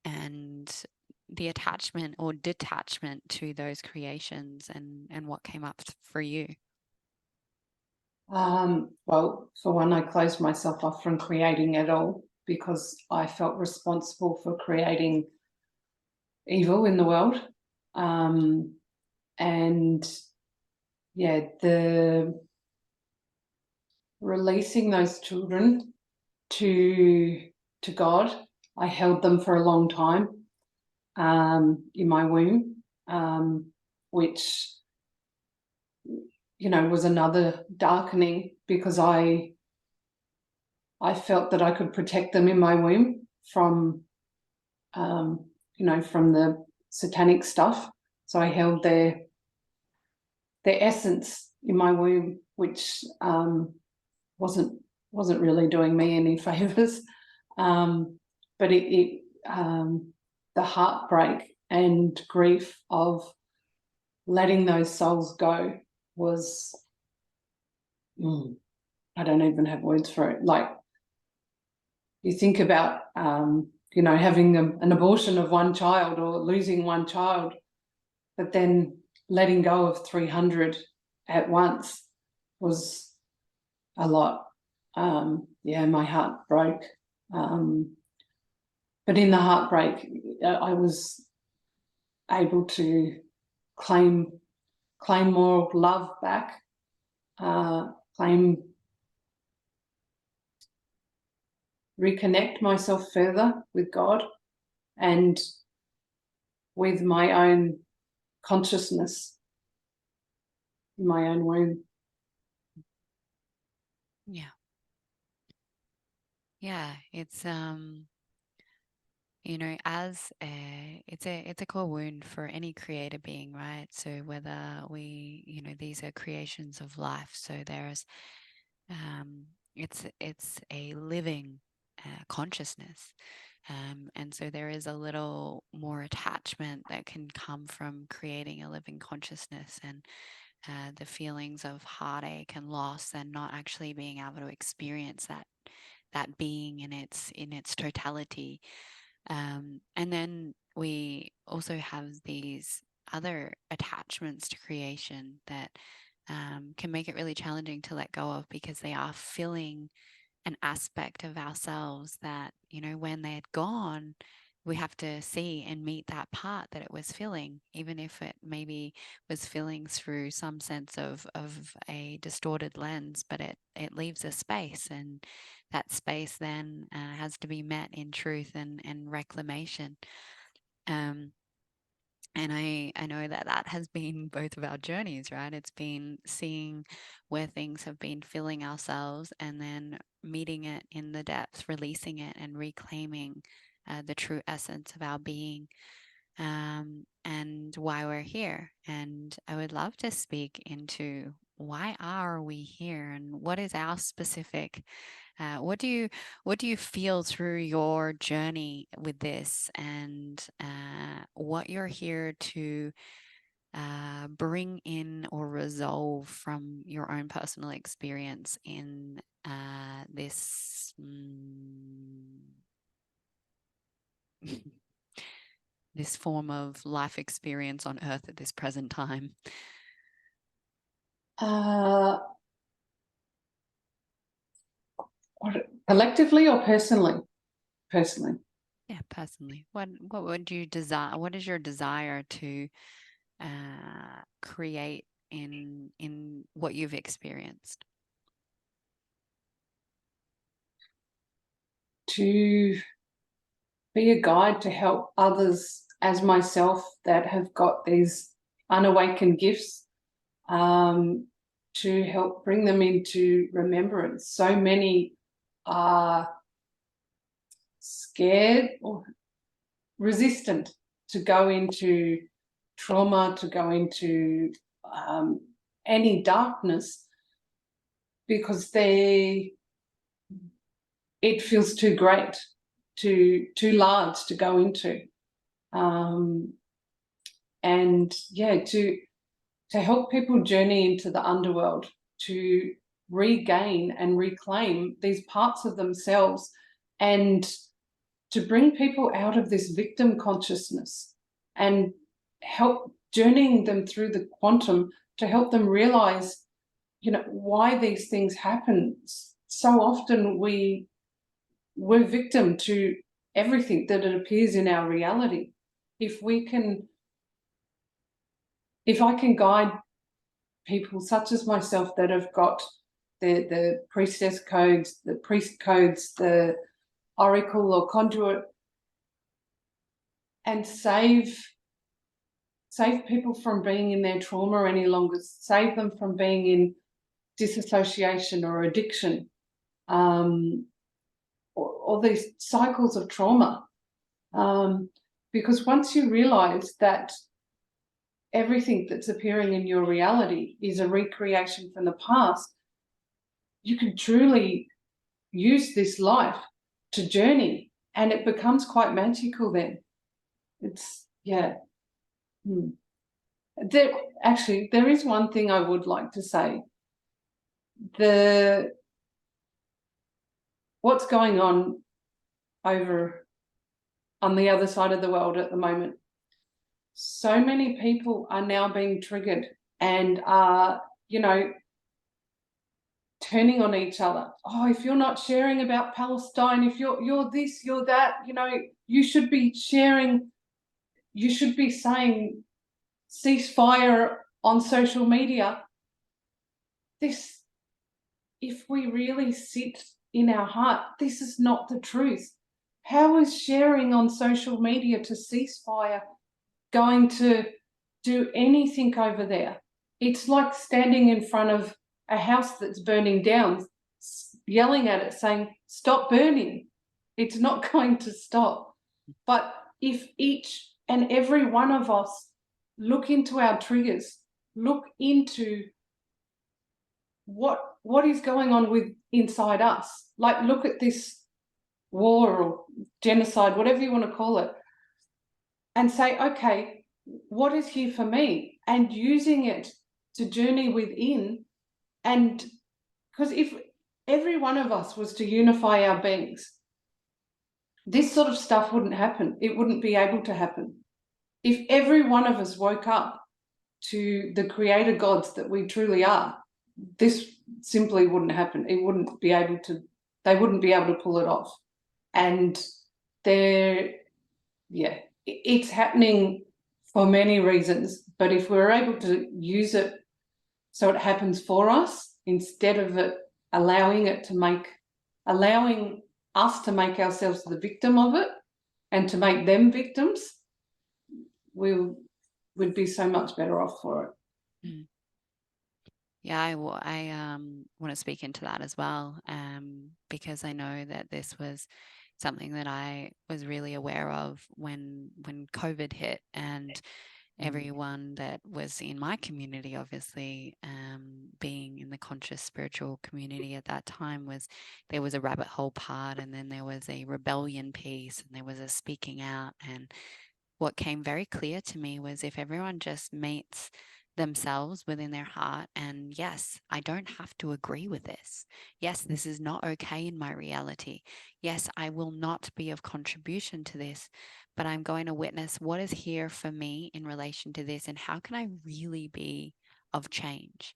and the attachment or detachment to those creations, and what came up for you? Well, for one, I closed myself off from creating at all because I felt responsible for creating evil in the world. And yeah, the releasing those children to God, I held them for a long time in my womb, which, you know, was another darkening because I felt that I could protect them in my womb from, you know, from the satanic stuff. So I held their essence in my womb, which wasn't really doing me any favors. But the heartbreak and grief of letting those souls go was, I don't even have words for it. Like, you think about, having an abortion of one child or losing one child, but then letting go of 300 at once was a lot. My heart broke. But in the heartbreak, I was able to claim more love back, reconnect myself further with God and with my own consciousness in my own womb. Yeah, it's as it's a core wound for any creator being, right? So whether these are creations of life, so there's it's a living consciousness, and so there is a little more attachment that can come from creating a living consciousness, and the feelings of heartache and loss, and not actually being able to experience that being in its totality. And then we also have these other attachments to creation that can make it really challenging to let go of, because they are filling an aspect of ourselves that, when they're gone, we have to see and meet that part that it was filling, even if it maybe was filling through some sense of a distorted lens, but it leaves a space, and that space then has to be met in truth and reclamation. And I know that has been both of our journeys, right? It's been seeing where things have been filling ourselves, and then meeting it in the depths, releasing it, and reclaiming the true essence of our being, and why we're here. And I would love to speak into why are we here, and what is our specific what do you feel through your journey with this, and what you're here to bring in or resolve from your own personal experience in this this form of life experience on earth at this present time? Collectively or personally? Personally. Yeah, personally. What would you desire? What is your desire to create in what you've experienced? To be a guide to help others as myself that have got these unawakened gifts, to help bring them into remembrance. So many are scared or resistant to go into trauma, to go into any darkness, because it feels too great, too large to go into. And yeah, to help people journey into the underworld, to regain and reclaim these parts of themselves, and to bring people out of this victim consciousness, and help journeying them through the quantum to help them realize, why these things happen. So often we're victim to everything that it appears in our reality. If I can guide people such as myself that have got the priestess codes, the priest codes, the oracle or conduit, and save people from being in their trauma any longer, save them from being in disassociation or addiction, or these cycles of trauma. Because once you realize that everything that's appearing in your reality is a recreation from the past, you can truly use this life to journey, and it becomes quite magical then. It's, yeah. There actually, there is one thing I would like to say. What's going on over on the other side of the world at the moment, so many people are now being triggered and are, turning on each other. Oh, if you're not sharing about Palestine, if you're this, you're that, you should be sharing, you should be saying ceasefire on social media. This, if we really sit in our heart, this is not the truth. How is sharing on social media to ceasefire going to do anything over there? It's like standing in front of a house that's burning down, yelling at it, saying, stop burning. It's not going to stop. But if each and every one of us look into our triggers, look into what is going on with inside us, like look at this war or genocide, whatever you want to call it, and say, okay, what is here for me? And using it to journey within. And because if every one of us was to unify our beings, this sort of stuff wouldn't happen. It wouldn't be able to happen. If every one of us woke up to the creator gods that we truly are, this simply wouldn't happen. It wouldn't be able to, they wouldn't be able to pull it off. And it's happening for many reasons, but if we're able to use it so it happens for us, instead of it allowing us to make ourselves the victim of it and to make them victims, we'd be so much better off for it. Mm. Yeah, I want to speak into that as well, because I know that this was something that I was really aware of when COVID hit, and everyone that was in my community, obviously, being in the conscious spiritual community at that time, there was a rabbit hole part, and then there was a rebellion piece, and there was a speaking out. And what came very clear to me was if everyone just meets themselves within their heart, and yes, I don't have to agree with this. Yes, this is not okay in my reality. Yes, I will not be of contribution to this, but I'm going to witness what is here for me in relation to this, and how can I really be of change.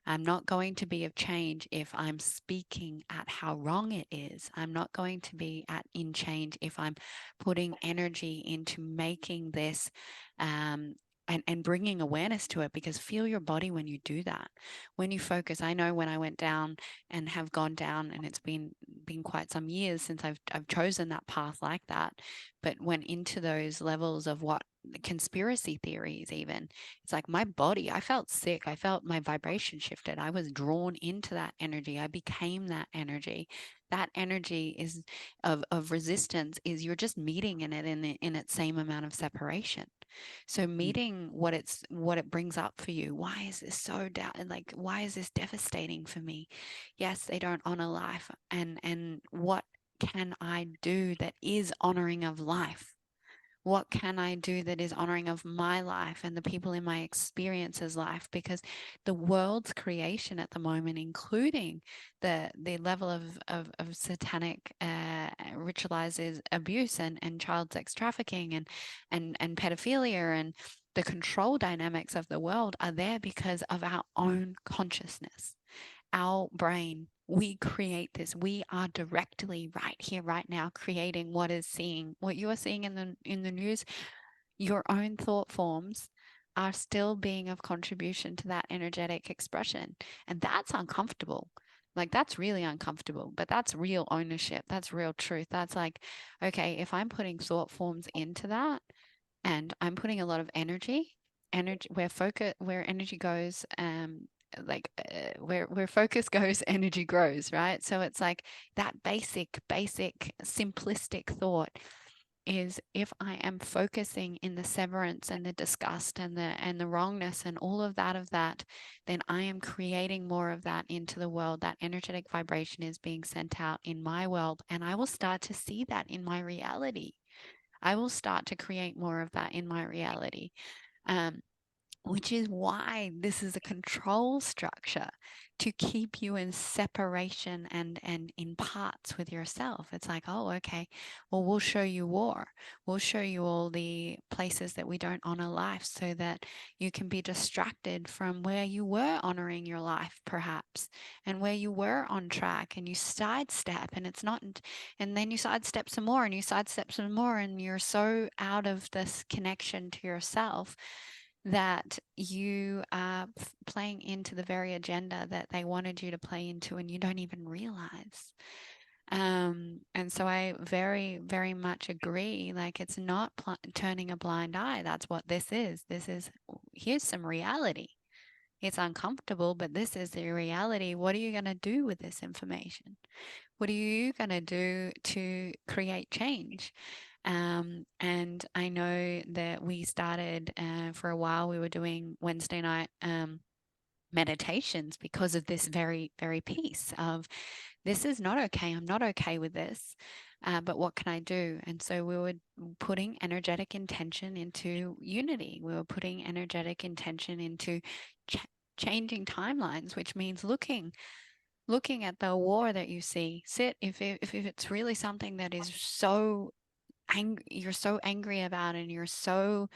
I'm not going to be of change if I'm speaking at how wrong it is. I'm not going to be in change if I'm putting energy into making this and bringing awareness to it, because feel your body when you do that. When you focus, I know when I went down and have gone down, and it's been quite some years since I've chosen that path like that, but went into those levels of what conspiracy theories even. It's like my body, I felt sick. I felt my vibration shifted. I was drawn into that energy. I became that energy. That energy is of resistance, is you're just meeting in it in its same amount of separation. So meeting what it brings up for you. Why is this so like why is this devastating for me? Yes, they don't honor life, and what can I do that is honoring of life? What can I do that is honoring of my life and the people in my experiences life? Because the world's creation at the moment, including the level of satanic ritualizes abuse and child sex trafficking and pedophilia, and the control dynamics of the world, are there because of our own consciousness. Our brain, we create this. We are directly right here, right now, creating what you are seeing in the news. Your own thought forms are still being of contribution to that energetic expression. And that's uncomfortable. Like, that's really uncomfortable, but that's real ownership. That's real truth. That's like, okay, if I'm putting thought forms into that, and I'm putting a lot of energy where energy goes, where focus goes, energy grows, right? So it's like that basic simplistic thought. is if I am focusing in the severance and the disgust and the wrongness and all of that, then I am creating more of that into the world. That energetic vibration is being sent out in my world, and I will start to see that in my reality. I will start to create more of that in my reality. Um, which is why this is a control structure to keep you in separation and in parts with yourself. It's like, oh, okay, well, we'll show you war. We'll show you all the places that we don't honor life so that you can be distracted from where you were honoring your life, perhaps, and where you were on track, and you sidestep, and it's not, and then you sidestep some more, and you sidestep some more, and you're so out of this connection to yourself that you are playing into the very agenda that they wanted you to play into, and you don't even realize. And so I very, very much agree. Like, it's not turning a blind eye. That's what this is. This is, here's some reality. It's uncomfortable, but this is the reality. What are you going to do with this information? What are you going to do to create change? And I know that we started for a while, we were doing Wednesday night meditations because of this very, very piece of this is not okay. I'm not okay with this. But what can I do? And so we were putting energetic intention into unity. We were putting energetic intention into ch- changing timelines, which means looking at the war that you see. Sit if it's really something that is so you're so angry about, and you're so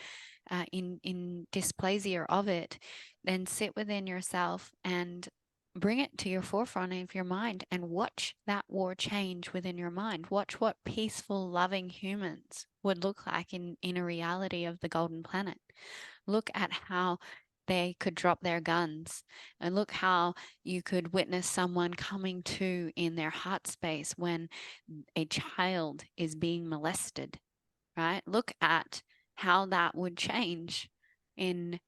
in dysplasia of it, then sit within yourself and bring it to your forefront of your mind and watch that war change within your mind. Watch what peaceful, loving humans would look like in a reality of the golden planet. Look at how they could drop their guns, and look how you could witness someone coming to in their heart space when a child is being molested, right? Look at how that would change in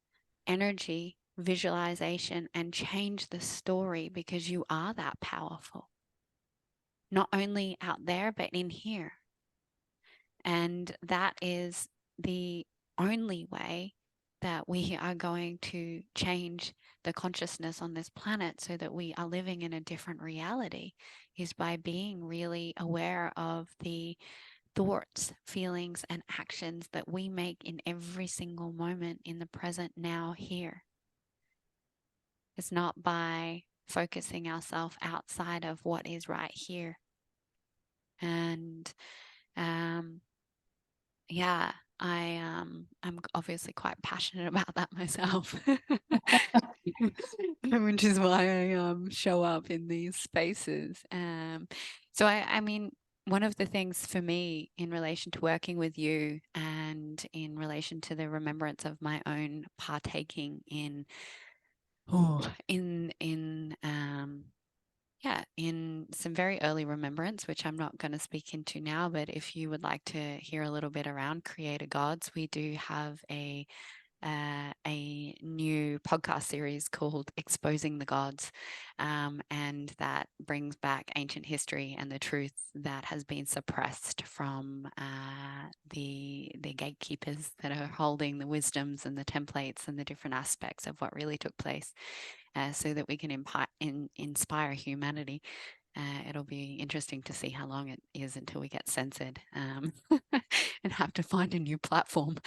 energy, visualization, and change the story, because you are that powerful, not only out there, but in here. And that is the only way that we are going to change the consciousness on this planet so that we are living in a different reality, is by being really aware of the thoughts, feelings, and actions that we make in every single moment in the present now here. It's not by focusing ourselves outside of what is right here. And um, yeah, I'm obviously quite passionate about that myself, which is why I show up in these spaces. So I mean, one of the things for me in relation to working with you, and in relation to the remembrance of my own partaking in, yeah, in some very early remembrance, which I'm not going to speak into now, but if you would like to hear a little bit around Creator Gods, we do have a new podcast series called Exposing the Gods, and that brings back ancient history and the truth that has been suppressed from the gatekeepers that are holding the wisdoms and the templates and the different aspects of what really took place, so that we can inspire humanity. It'll be interesting to see how long it is until we get censored, and have to find a new platform.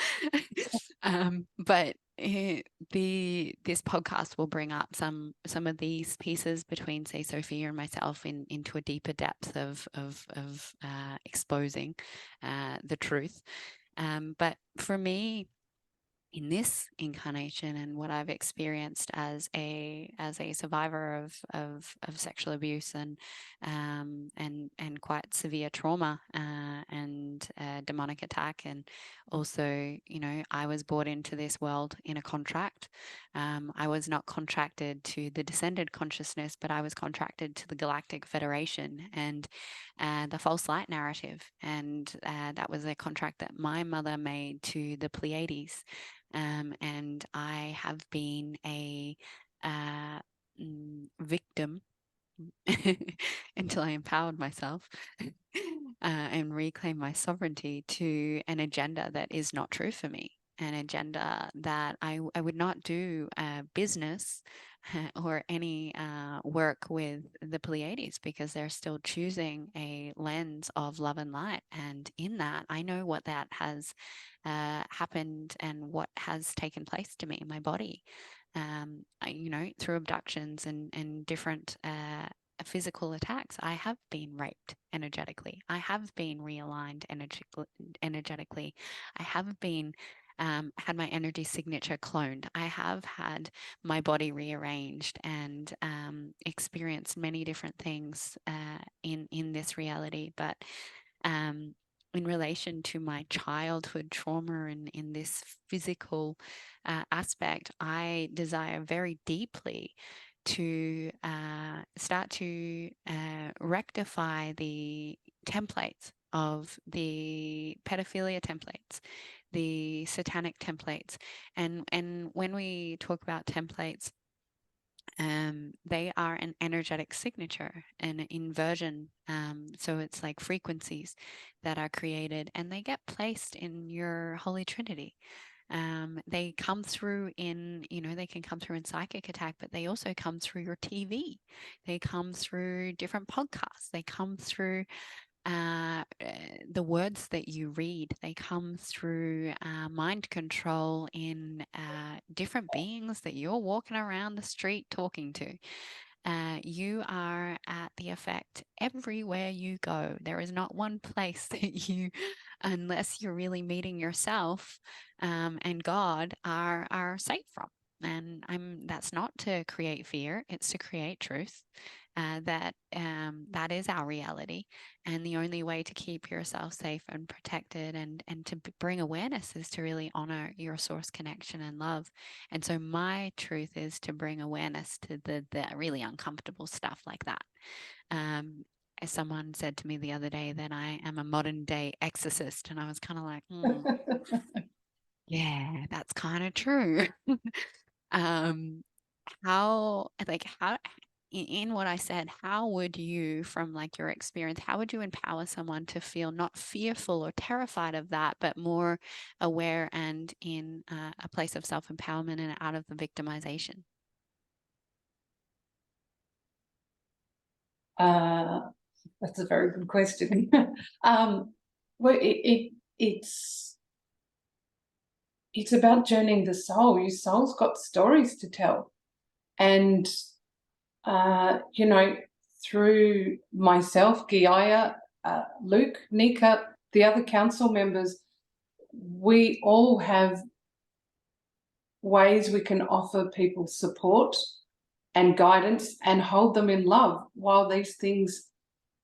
But this podcast will bring up some of these pieces between, say, Sophia and myself into a deeper depth of exposing the truth. But for me, in this incarnation, and what I've experienced as a survivor of sexual abuse and quite severe trauma, and demonic attack, and also, you know, I was brought into this world in a contract. I was not contracted to the descended consciousness, but I was contracted to the Galactic Federation and the false light narrative, and that was a contract that my mother made to the Pleiades. And I have been a uh, victim until I empowered myself. and reclaim my sovereignty to an agenda that is not true for me, an agenda that I would not do business or any work with the Pleiades, because they're still choosing a lens of love and light. And in that, I know what that has happened and what has taken place to me in my body. Through abductions and different physical attacks, I have been raped energetically. I have been realigned energetically. I have been had my energy signature cloned. I have had my body rearranged and experienced many different things in this reality. But um, in relation to my childhood trauma and in this physical aspect, I desire very deeply to start to rectify the templates of the pedophilia templates, the satanic templates. And when we talk about templates, they are an energetic signature, an inversion. So it's like frequencies that are created and they get placed in your Holy Trinity. They come through they can come through in psychic attack, but they also come through your TV. They come through different podcasts. They come through the words that you read. They come through mind control in different beings that you're walking around the street talking to. You are at the effect everywhere you go. There is not one place that you, unless you're really meeting yourself and God, are safe from. And that's not to create fear; it's to create truth. That is our reality, and the only way to keep yourself safe and protected and to bring awareness is to really honor your source connection and love. And so my truth is to bring awareness to the really uncomfortable stuff like that. As someone said to me the other day that I am a modern day exorcist, and I was kind of like, yeah, that's kind of true. um, how in what I said, how would you, from like your experience, how would you empower someone to feel not fearful or terrified of that, but more aware and in a place of self-empowerment and out of the victimization? That's a very good question. Well, it's about journeying the soul. Your soul's got stories to tell, and through myself, Giaya, Luke, Nika, the other council members, we all have ways we can offer people support and guidance and hold them in love while these things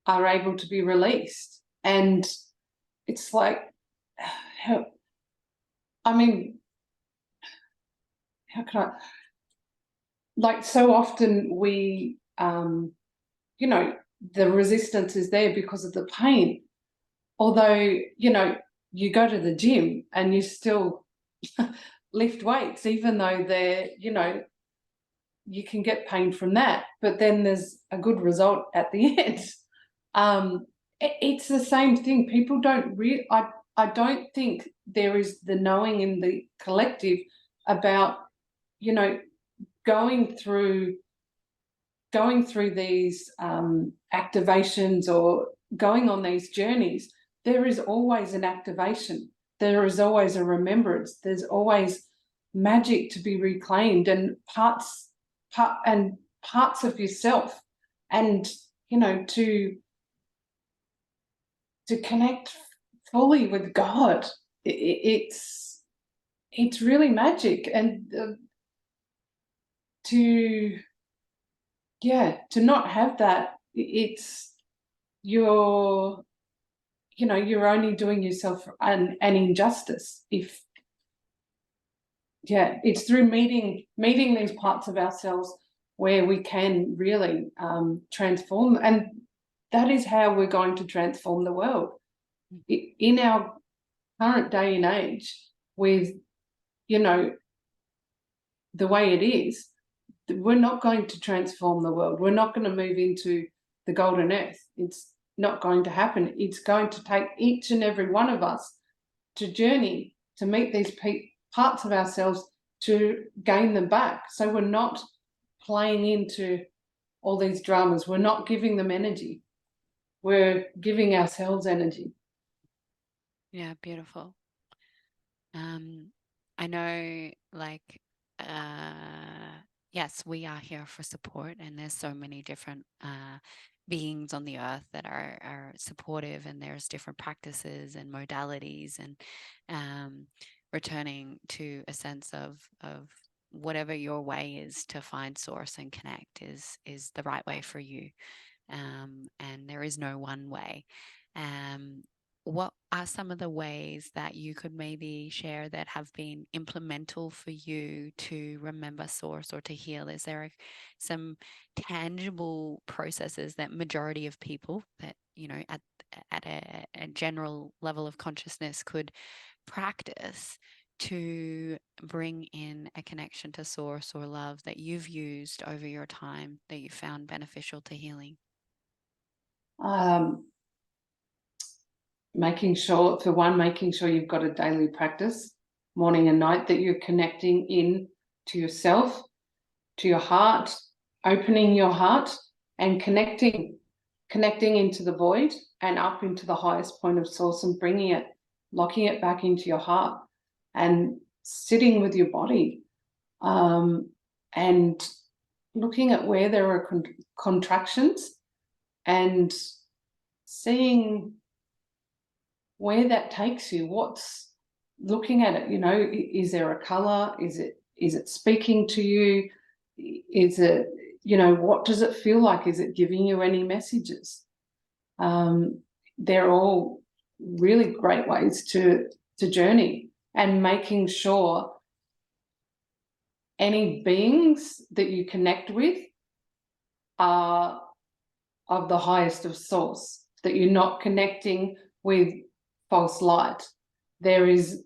are able to be released. And it's like, how can I, like, so often we, the resistance is there because of the pain. Although, you go to the gym and you still lift weights, even though you can get pain from that, but then there's a good result at the end. It's the same thing. People don't I don't think there is the knowing in the collective about, going through these activations or going on these journeys. There is always an activation. There is always a remembrance. There's always magic to be reclaimed and parts of yourself, and to connect fully with God. It's really magic, and to not have that, you're only doing yourself an injustice. If it's through meeting these parts of ourselves where we can really transform, and that is how we're going to transform the world in our current day and age. With the way it is, we're not going to transform the world. We're not going to move into the golden earth. not going to happen. It's going to take each and every one of us to journey, to meet these parts of ourselves, to gain them back. So we're not playing into all these dramas. We're not giving them energy. We're giving ourselves energy. Yeah, beautiful. I know, like, yes, we are here for support, and there's so many different beings on the earth that are supportive, and there's different practices and modalities, and returning to a sense of whatever your way is to find source and connect is the right way for you. And there is no one way. Um, what are some of the ways that you could maybe share that have been implemental for you to remember source or to heal? Is there some tangible processes that majority of people that, you know, at a general level of consciousness could practice to bring in a connection to source or love that you've used over your time that you found beneficial to healing? Um, making sure you've got a daily practice, morning and night, that you're connecting in to yourself, to your heart, opening your heart and connecting into the void and up into the highest point of source, and locking it back into your heart and sitting with your body, and looking at where there are contractions and seeing where that takes you. What's looking at it, is there a color? Is it speaking to you? Is it, what does it feel like? Is it giving you any messages? They're all really great ways to journey, and making sure any beings that you connect with are of the highest of source, that you're not connecting with false light. There is,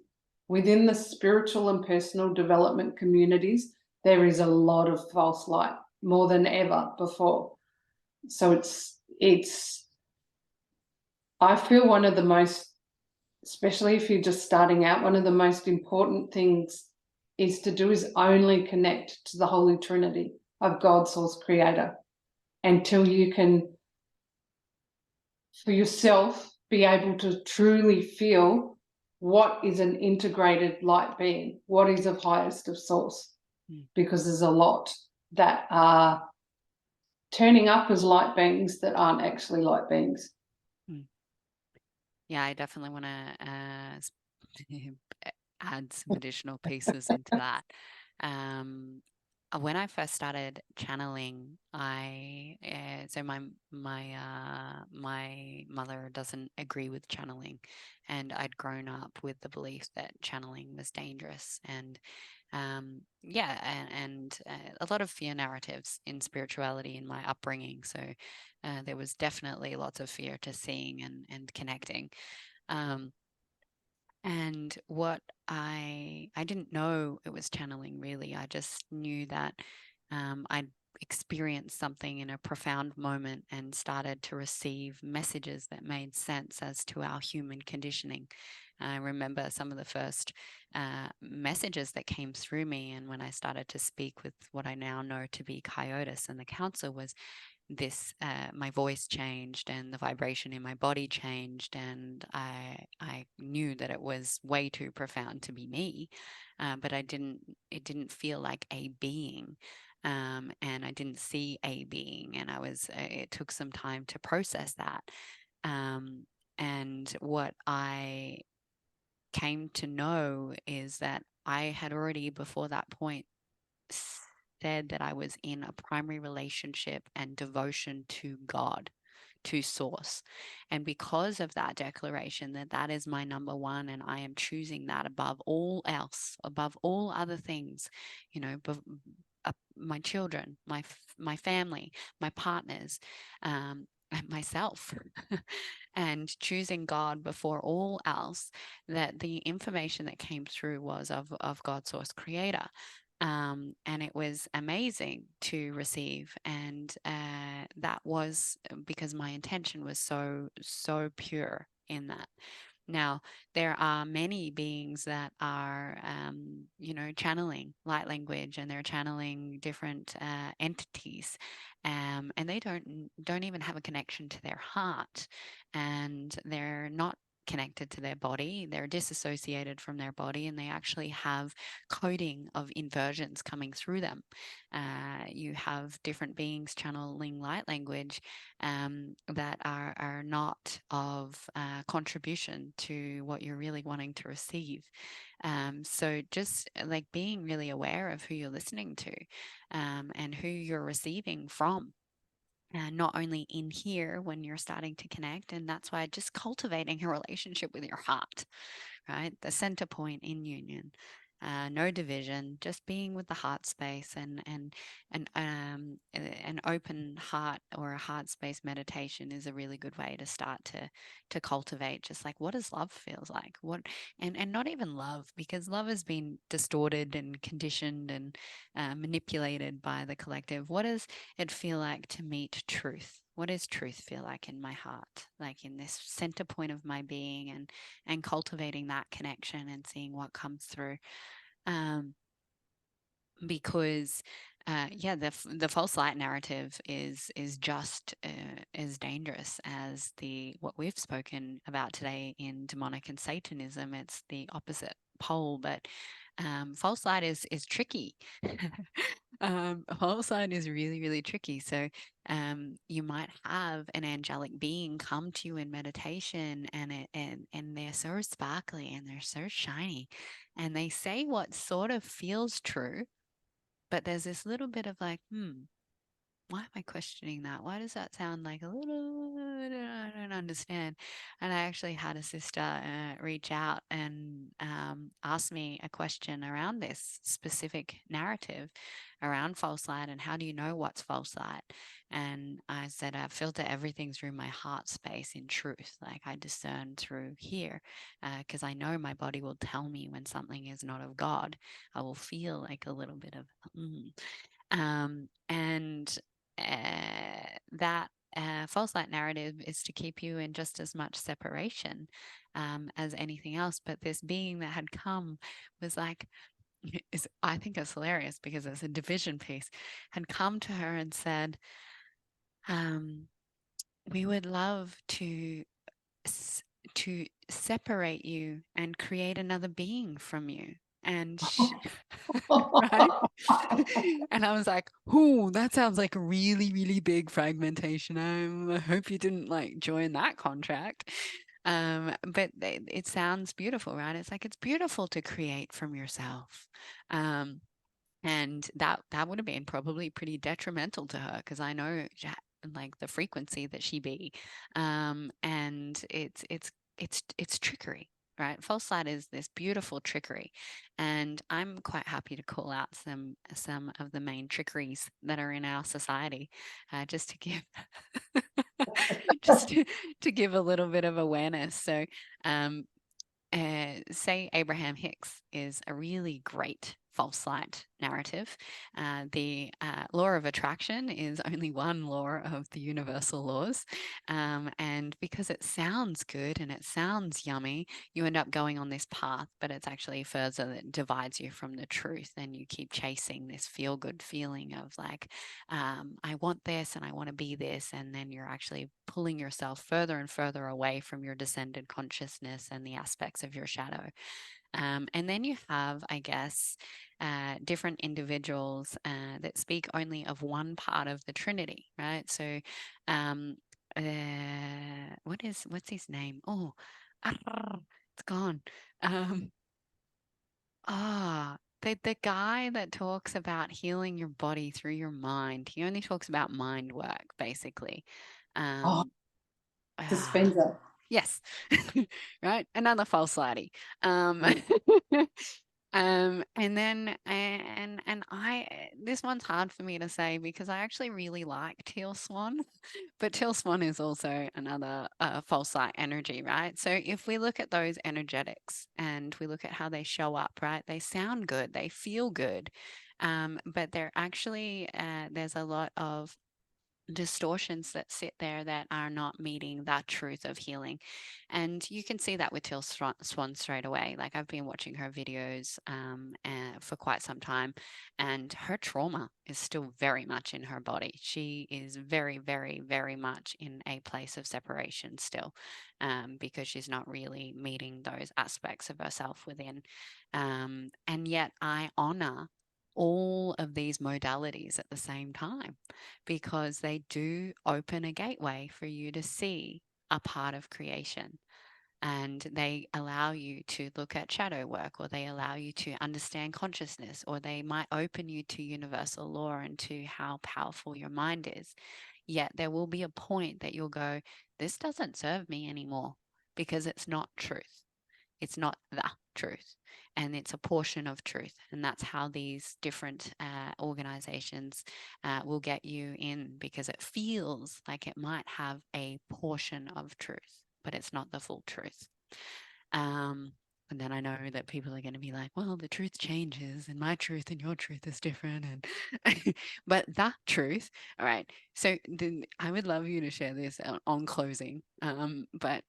within the spiritual and personal development communities, there is a lot of false light, more than ever before. So I feel one of the most, especially if you're just starting out, one of the most important things is only connect to the Holy Trinity of God, Source, Creator, until you can, for yourself, be able to truly feel what is an integrated light being, what is of highest of source. Because there's a lot that are turning up as light beings that aren't actually light beings. Yeah, I definitely want to add some additional pieces into that. When I first started channeling, so my mother doesn't agree with channeling, and I'd grown up with the belief that channeling was dangerous, and yeah, and a lot of fear narratives in spirituality in my upbringing. So there was definitely lots of fear to seeing and connecting. Um, and what I didn't know it was channeling really. I just knew that I'd experienced something in a profound moment and started to receive messages that made sense as to our human conditioning. I remember some of the first messages that came through me, and when I started to speak with what I now know to be Coyotes and the council, was this my voice changed and the vibration in my body changed, and I knew that it was way too profound to be me, but it didn't feel like a being, and I didn't see a being, and it took some time to process that, and what I came to know is that I had already before that point said that I was in a primary relationship and devotion to God, to source. And because of that declaration, that is my number one, and I am choosing that above all else, above all other things, my children, my family, my partners, and myself, and choosing God before all else, that the information that came through was of God, Source, Creator. And it was amazing to receive. And that was because my intention was so pure in that. Now, there are many beings that are, channeling light language, and they're channeling different entities, and they don't even have a connection to their heart, and they're not connected to their body. They're disassociated from their body, and they actually have coding of inversions coming through them. You have different beings channeling light language that are not of contribution to what you're really wanting to receive. So just like being really aware of who you're listening to, and who you're receiving from. And not only in here when you're starting to connect, and that's why just cultivating a relationship with your heart, right? The center point in union. No division, just being with the heart space, an open heart or a heart space meditation is a really good way to start to cultivate just like what does love feels like, what and not even love, because love has been distorted and conditioned and manipulated by the collective. What does it feel like to meet truth? What does truth feel like in my heart, like in this center point of my being, and cultivating that connection and seeing what comes through. Um, because yeah, the false light narrative is just as dangerous as the what we've spoken about today in demonic and Satanism. It's the opposite pole, but false light is tricky. False light is really tricky. So you might have an angelic being come to you in meditation, and they're so sparkly and they're so shiny, and they say what sort of feels true, but there's this little bit of like, why am I questioning that? Why does that sound like a little, I don't understand. And I actually had a sister reach out and ask me a question around this specific narrative around false light and how do you know what's false light? And I said, I filter everything through my heart space in truth. Like I discern through here because I know my body will tell me when something is not of God. I will feel like a little bit of, and that false light narrative is to keep you in just as much separation as anything else. But this being that had come was like, I think it's hilarious because it's a division piece, had come to her and said, um, "We would love to separate you and create another being from you." And she, right? And I was like, "Oh, that sounds like a really big fragmentation. I hope you didn't like join that contract." But it sounds beautiful, right? It's like it's beautiful to create from yourself. Um, and that would have been probably pretty detrimental to her because I know like the frequency that she be, and it's trickery, right? False light is this beautiful trickery, and I'm quite happy to call out some of the main trickeries that are in our society, just to give just to give a little bit of awareness. So um, say Abraham Hicks is a really great false light narrative. The law of attraction is only one law of the universal laws. And because it sounds good and it sounds yummy, you end up going on this path, but it's actually further that divides you from the truth. And you keep chasing this feel good feeling of like, I want this and I want to be this. And then you're actually pulling yourself further and further away from your descended consciousness and the aspects of your shadow. And then you have, I guess, different individuals that speak only of one part of the Trinity, right? So, um, what's his name? Oh, it's gone. Um, the guy that talks about healing your body through your mind. He only talks about mind work, basically. Oh, Um, ah, dispenser. yes, right. Another false lady. Um, Mm. and then and I this one's hard for me to say because I actually really like Teal Swan, but Teal Swan is also another false light energy, right? So if we look at those energetics and we look at how they show up, right? They sound good, they feel good, but they're actually there's a lot of distortions that sit there that are not meeting that truth of healing. And you can see that with Till Swan straight away. Like, I've been watching her videos for quite some time, and her trauma is still very much in her body. She is very, very, very much in a place of separation still, because she's not really meeting those aspects of herself within. And yet I honor all of these modalities at the same time, because they do open a gateway for you to see a part of creation, and they allow you to look at shadow work, or they allow you to understand consciousness, or they might open you to universal law and to how powerful your mind is. Yet there will be a point that you'll go, this doesn't serve me anymore, because it's not truth. It's not the truth, and it's a portion of truth. And that's how these different organizations will get you in, because it feels like it might have a portion of truth, but it's not the full truth. um, and then I know that people are going to be like, well, the truth changes, and my truth and your truth is different. And but that truth, all right. So I would love you to share this on closing. But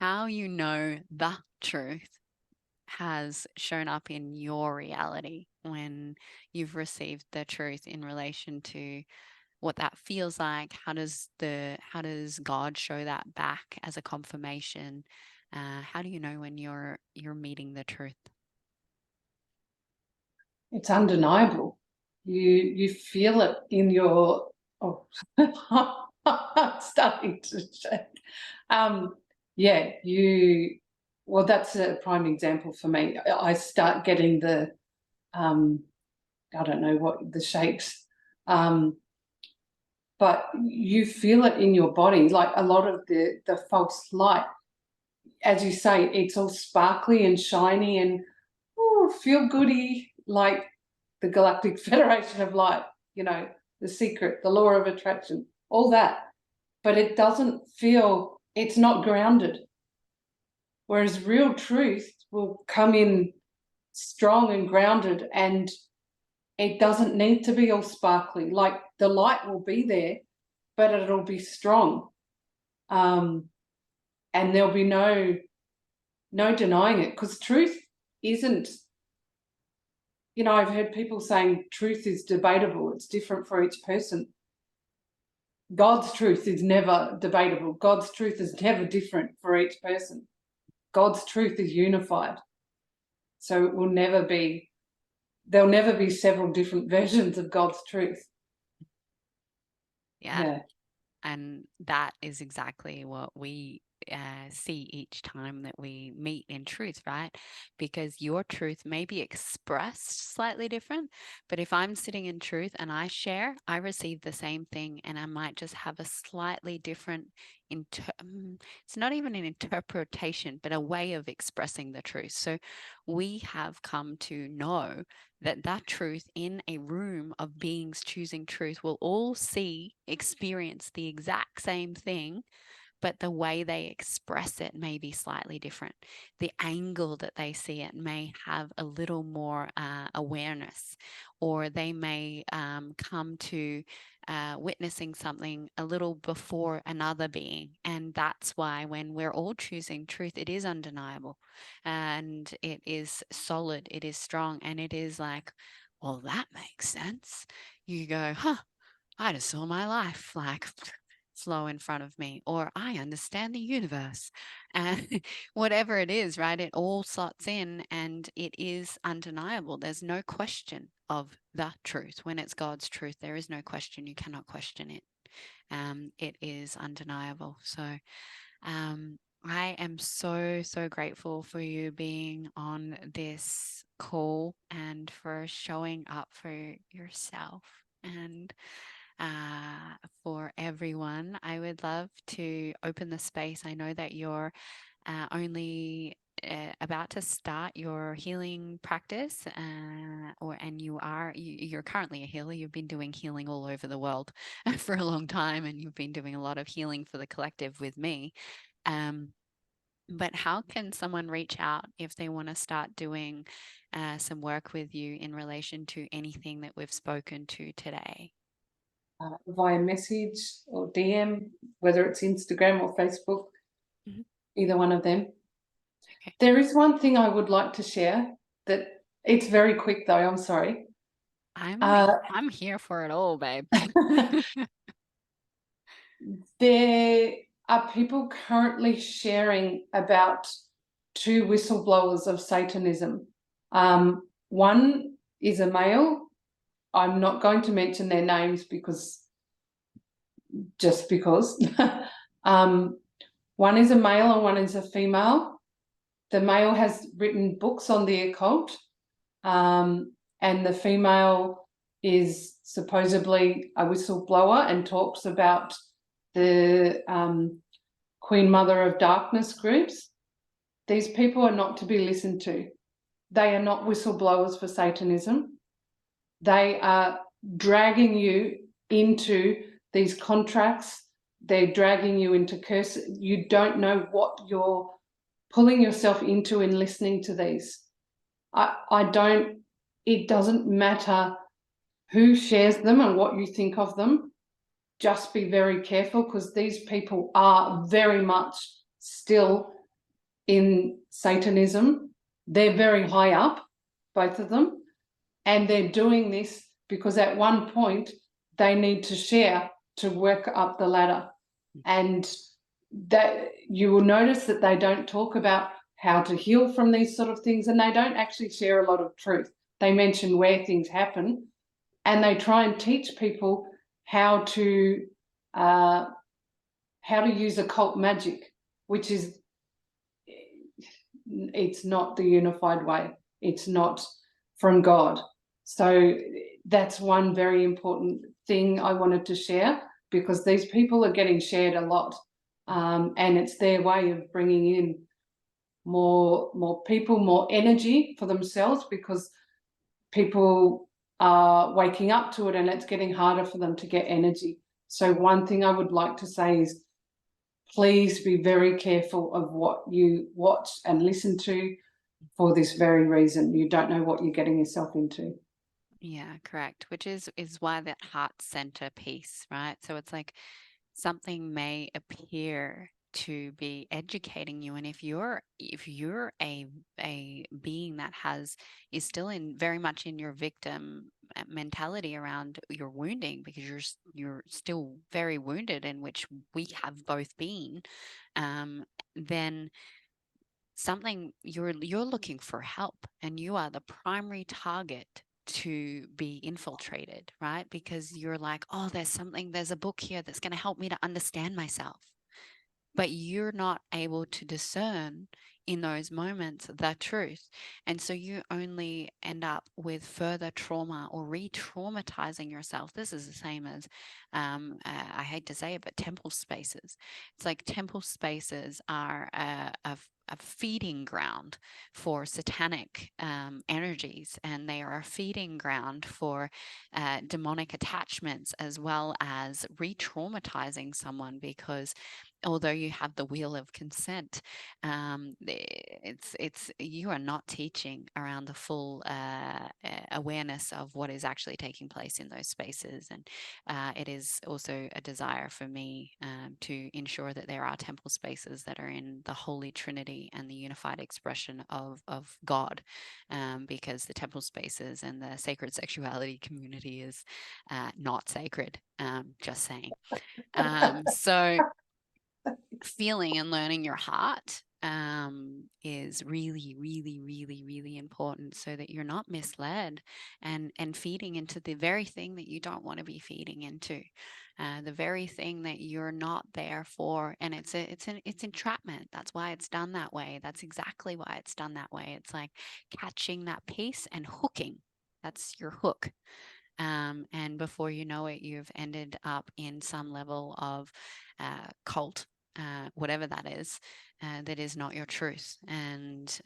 how you know the truth has shown up in your reality when you've received the truth in relation to what that feels like. How does God show that back as a confirmation? How do you know when you're meeting the truth? It's undeniable. You feel it in your, oh, starting to shake. Yeah, well, that's a prime example for me. I start getting the, I don't know what the shakes, but you feel it in your body, like a lot of the false light. As you say, it's all sparkly and shiny and feel goody, like the Galactic Federation of Light, the secret, the law of attraction, all that. But it doesn't feel, it's not grounded. Whereas real truth will come in strong and grounded, and it doesn't need to be all sparkly. Like, the light will be there, but it'll be strong. And there'll be no denying it, because truth isn't, I've heard people saying truth is debatable. It's different for each person. God's truth is never debatable. God's truth is never different for each person. God's truth is unified. So it will never be, there'll never be several different versions of God's truth. Yeah. Yeah. And that is exactly what we see each time that we meet in truth, right? Because your truth may be expressed slightly different, but if I'm sitting in truth and I share, I receive the same thing, and I might just have a slightly different it's not even an interpretation, but a way of expressing the truth. So we have come to know that truth in a room of beings choosing truth will all see, experience the exact same thing, but the way they express it may be slightly different. The angle that they see it may have a little more awareness, or they may come to witnessing something a little before another being. And that's why when we're all choosing truth, it is undeniable, and it is solid, it is strong, and it is like, well, that makes sense. You go, huh, I just saw my life like flow in front of me, or I understand the universe. And whatever it is, right? It all slots in, and it is undeniable. There's no question of the truth. When it's God's truth, there is no question. You cannot question it. It is undeniable. So I am so, so grateful for you being on this call and for showing up for yourself. And for everyone, I would love to open the space. I know that you're only about to start your healing practice, and you're currently a healer. You've been doing healing all over the world for a long time, and you've been doing a lot of healing for the collective with me. Um, but how can someone reach out if they want to start doing some work with you in relation to anything that we've spoken to today? via message or DM, whether it's Instagram or Facebook, Mhm. either one of them. Okay. There is one thing I would like to share that it's very quick though, I'm sorry. I'm Uh, I'm here for it all, babe. there are people currently sharing about two whistleblowers of Satanism. One is a male. I'm not going to mention their names because just because. um, one is a male and one is a female. The male has written books on the occult, and the female is supposedly a whistleblower and talks about the Queen Mother of Darkness groups. These people are not to be listened to. They are not whistleblowers for Satanism. They are dragging you into these contracts. They're dragging you into curse. You don't know what you're pulling yourself into in listening to these. It doesn't matter who shares them and what you think of them. Just be very careful because these people are very much still in Satanism. They're very high up, both of them, and they're doing this because at one point they need to share to work up the ladder. And that you will notice that they don't talk about how to heal from these sort of things, and they don't actually share a lot of truth. They mention where things happen, and they try and teach people how to uh, use occult magic, which is it's not the unified way. It's not from God. So that's one very important thing I wanted to share because these people are getting shared a lot, and it's their way of bringing in more people, more energy for themselves because people are waking up to it and it's getting harder for them to get energy. So one thing I would like to say is please be very careful of what you watch and listen to for this very reason. You don't know what you're getting yourself into. Yeah, correct. Which is why that heart center piece, right? So it's like something may appear to be educating you, and if you're a being that has is still in very much in your victim mentality around your wounding because you're still very wounded, in which we have both been, then something you're looking for help, and you are the primary target to be infiltrated, right? Because you're like, oh, there's a book here that's going to help me to understand myself, but you're not able to discern in those moments the truth. And so you only end up with further trauma or re traumatizing yourself. This is the same as, I hate to say it, but temple spaces. It's like temple spaces are a feeding ground for satanic energies, and they are a feeding ground for demonic attachments, as well as re traumatizing someone because although you have the wheel of consent, it's you are not teaching around the full awareness of what is actually taking place in those spaces, and it is also a desire for me to ensure that there are temple spaces that are in the Holy Trinity and the unified expression of God, because the temple spaces and the sacred sexuality community is not sacred. Just saying. So feeling and learning your heart is really, really, really, really important so that you're not misled and feeding into the very thing that you don't want to be feeding into, the very thing that you're not there for. And it's entrapment. That's why it's done that way. That's exactly why it's done that way. It's like catching that piece and hooking. That's your hook. And before you know it, you've ended up in some level of cult, whatever that is not your truth. And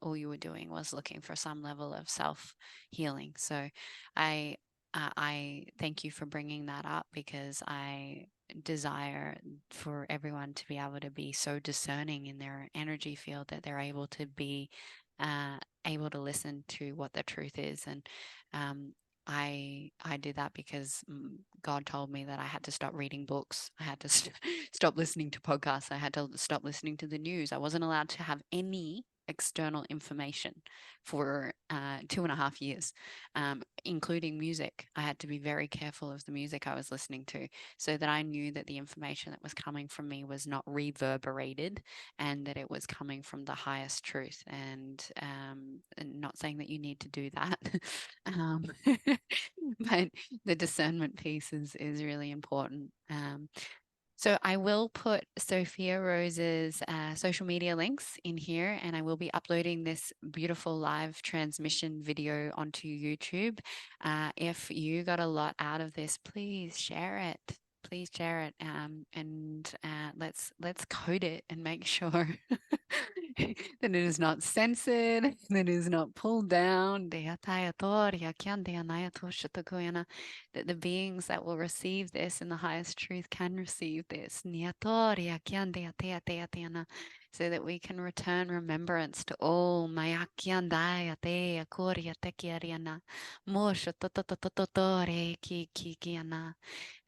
all you were doing was looking for some level of self healing. So I, I thank you for bringing that up because I desire for everyone to be able to be so discerning in their energy field that they're able to be able to listen to what the truth is. And um, I did that because God told me that I had to stop reading books. I had to stop listening to podcasts. I had to stop listening to the news. I wasn't allowed to have any external information for 2.5 years, including music. I had to be very careful of the music I was listening to so that I knew that the information that was coming from me was not reverberated and that it was coming from the highest truth. And not saying that you need to do that, um, but the discernment piece is really important. So I will put Sophia Rose's social media links in here, and I will be uploading this beautiful live transmission video onto YouTube. If you got a lot out of this, please share it. Please share it, and let's code it and make sure that it is not censored, that it is not pulled down. That the beings that will receive this in the highest truth can receive this. So that we can return remembrance to all. And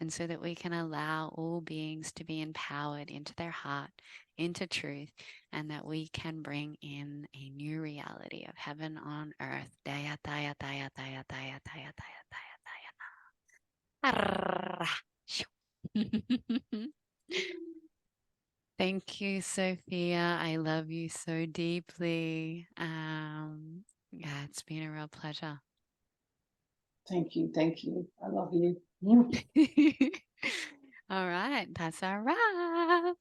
so that we can allow all beings to be empowered into their heart, into truth, and that we can bring in a new reality of heaven on earth. Thank you, Sophia. I love you so deeply. Yeah, it's been a real pleasure. Thank you. Thank you. I love you. All right, that's a wrap.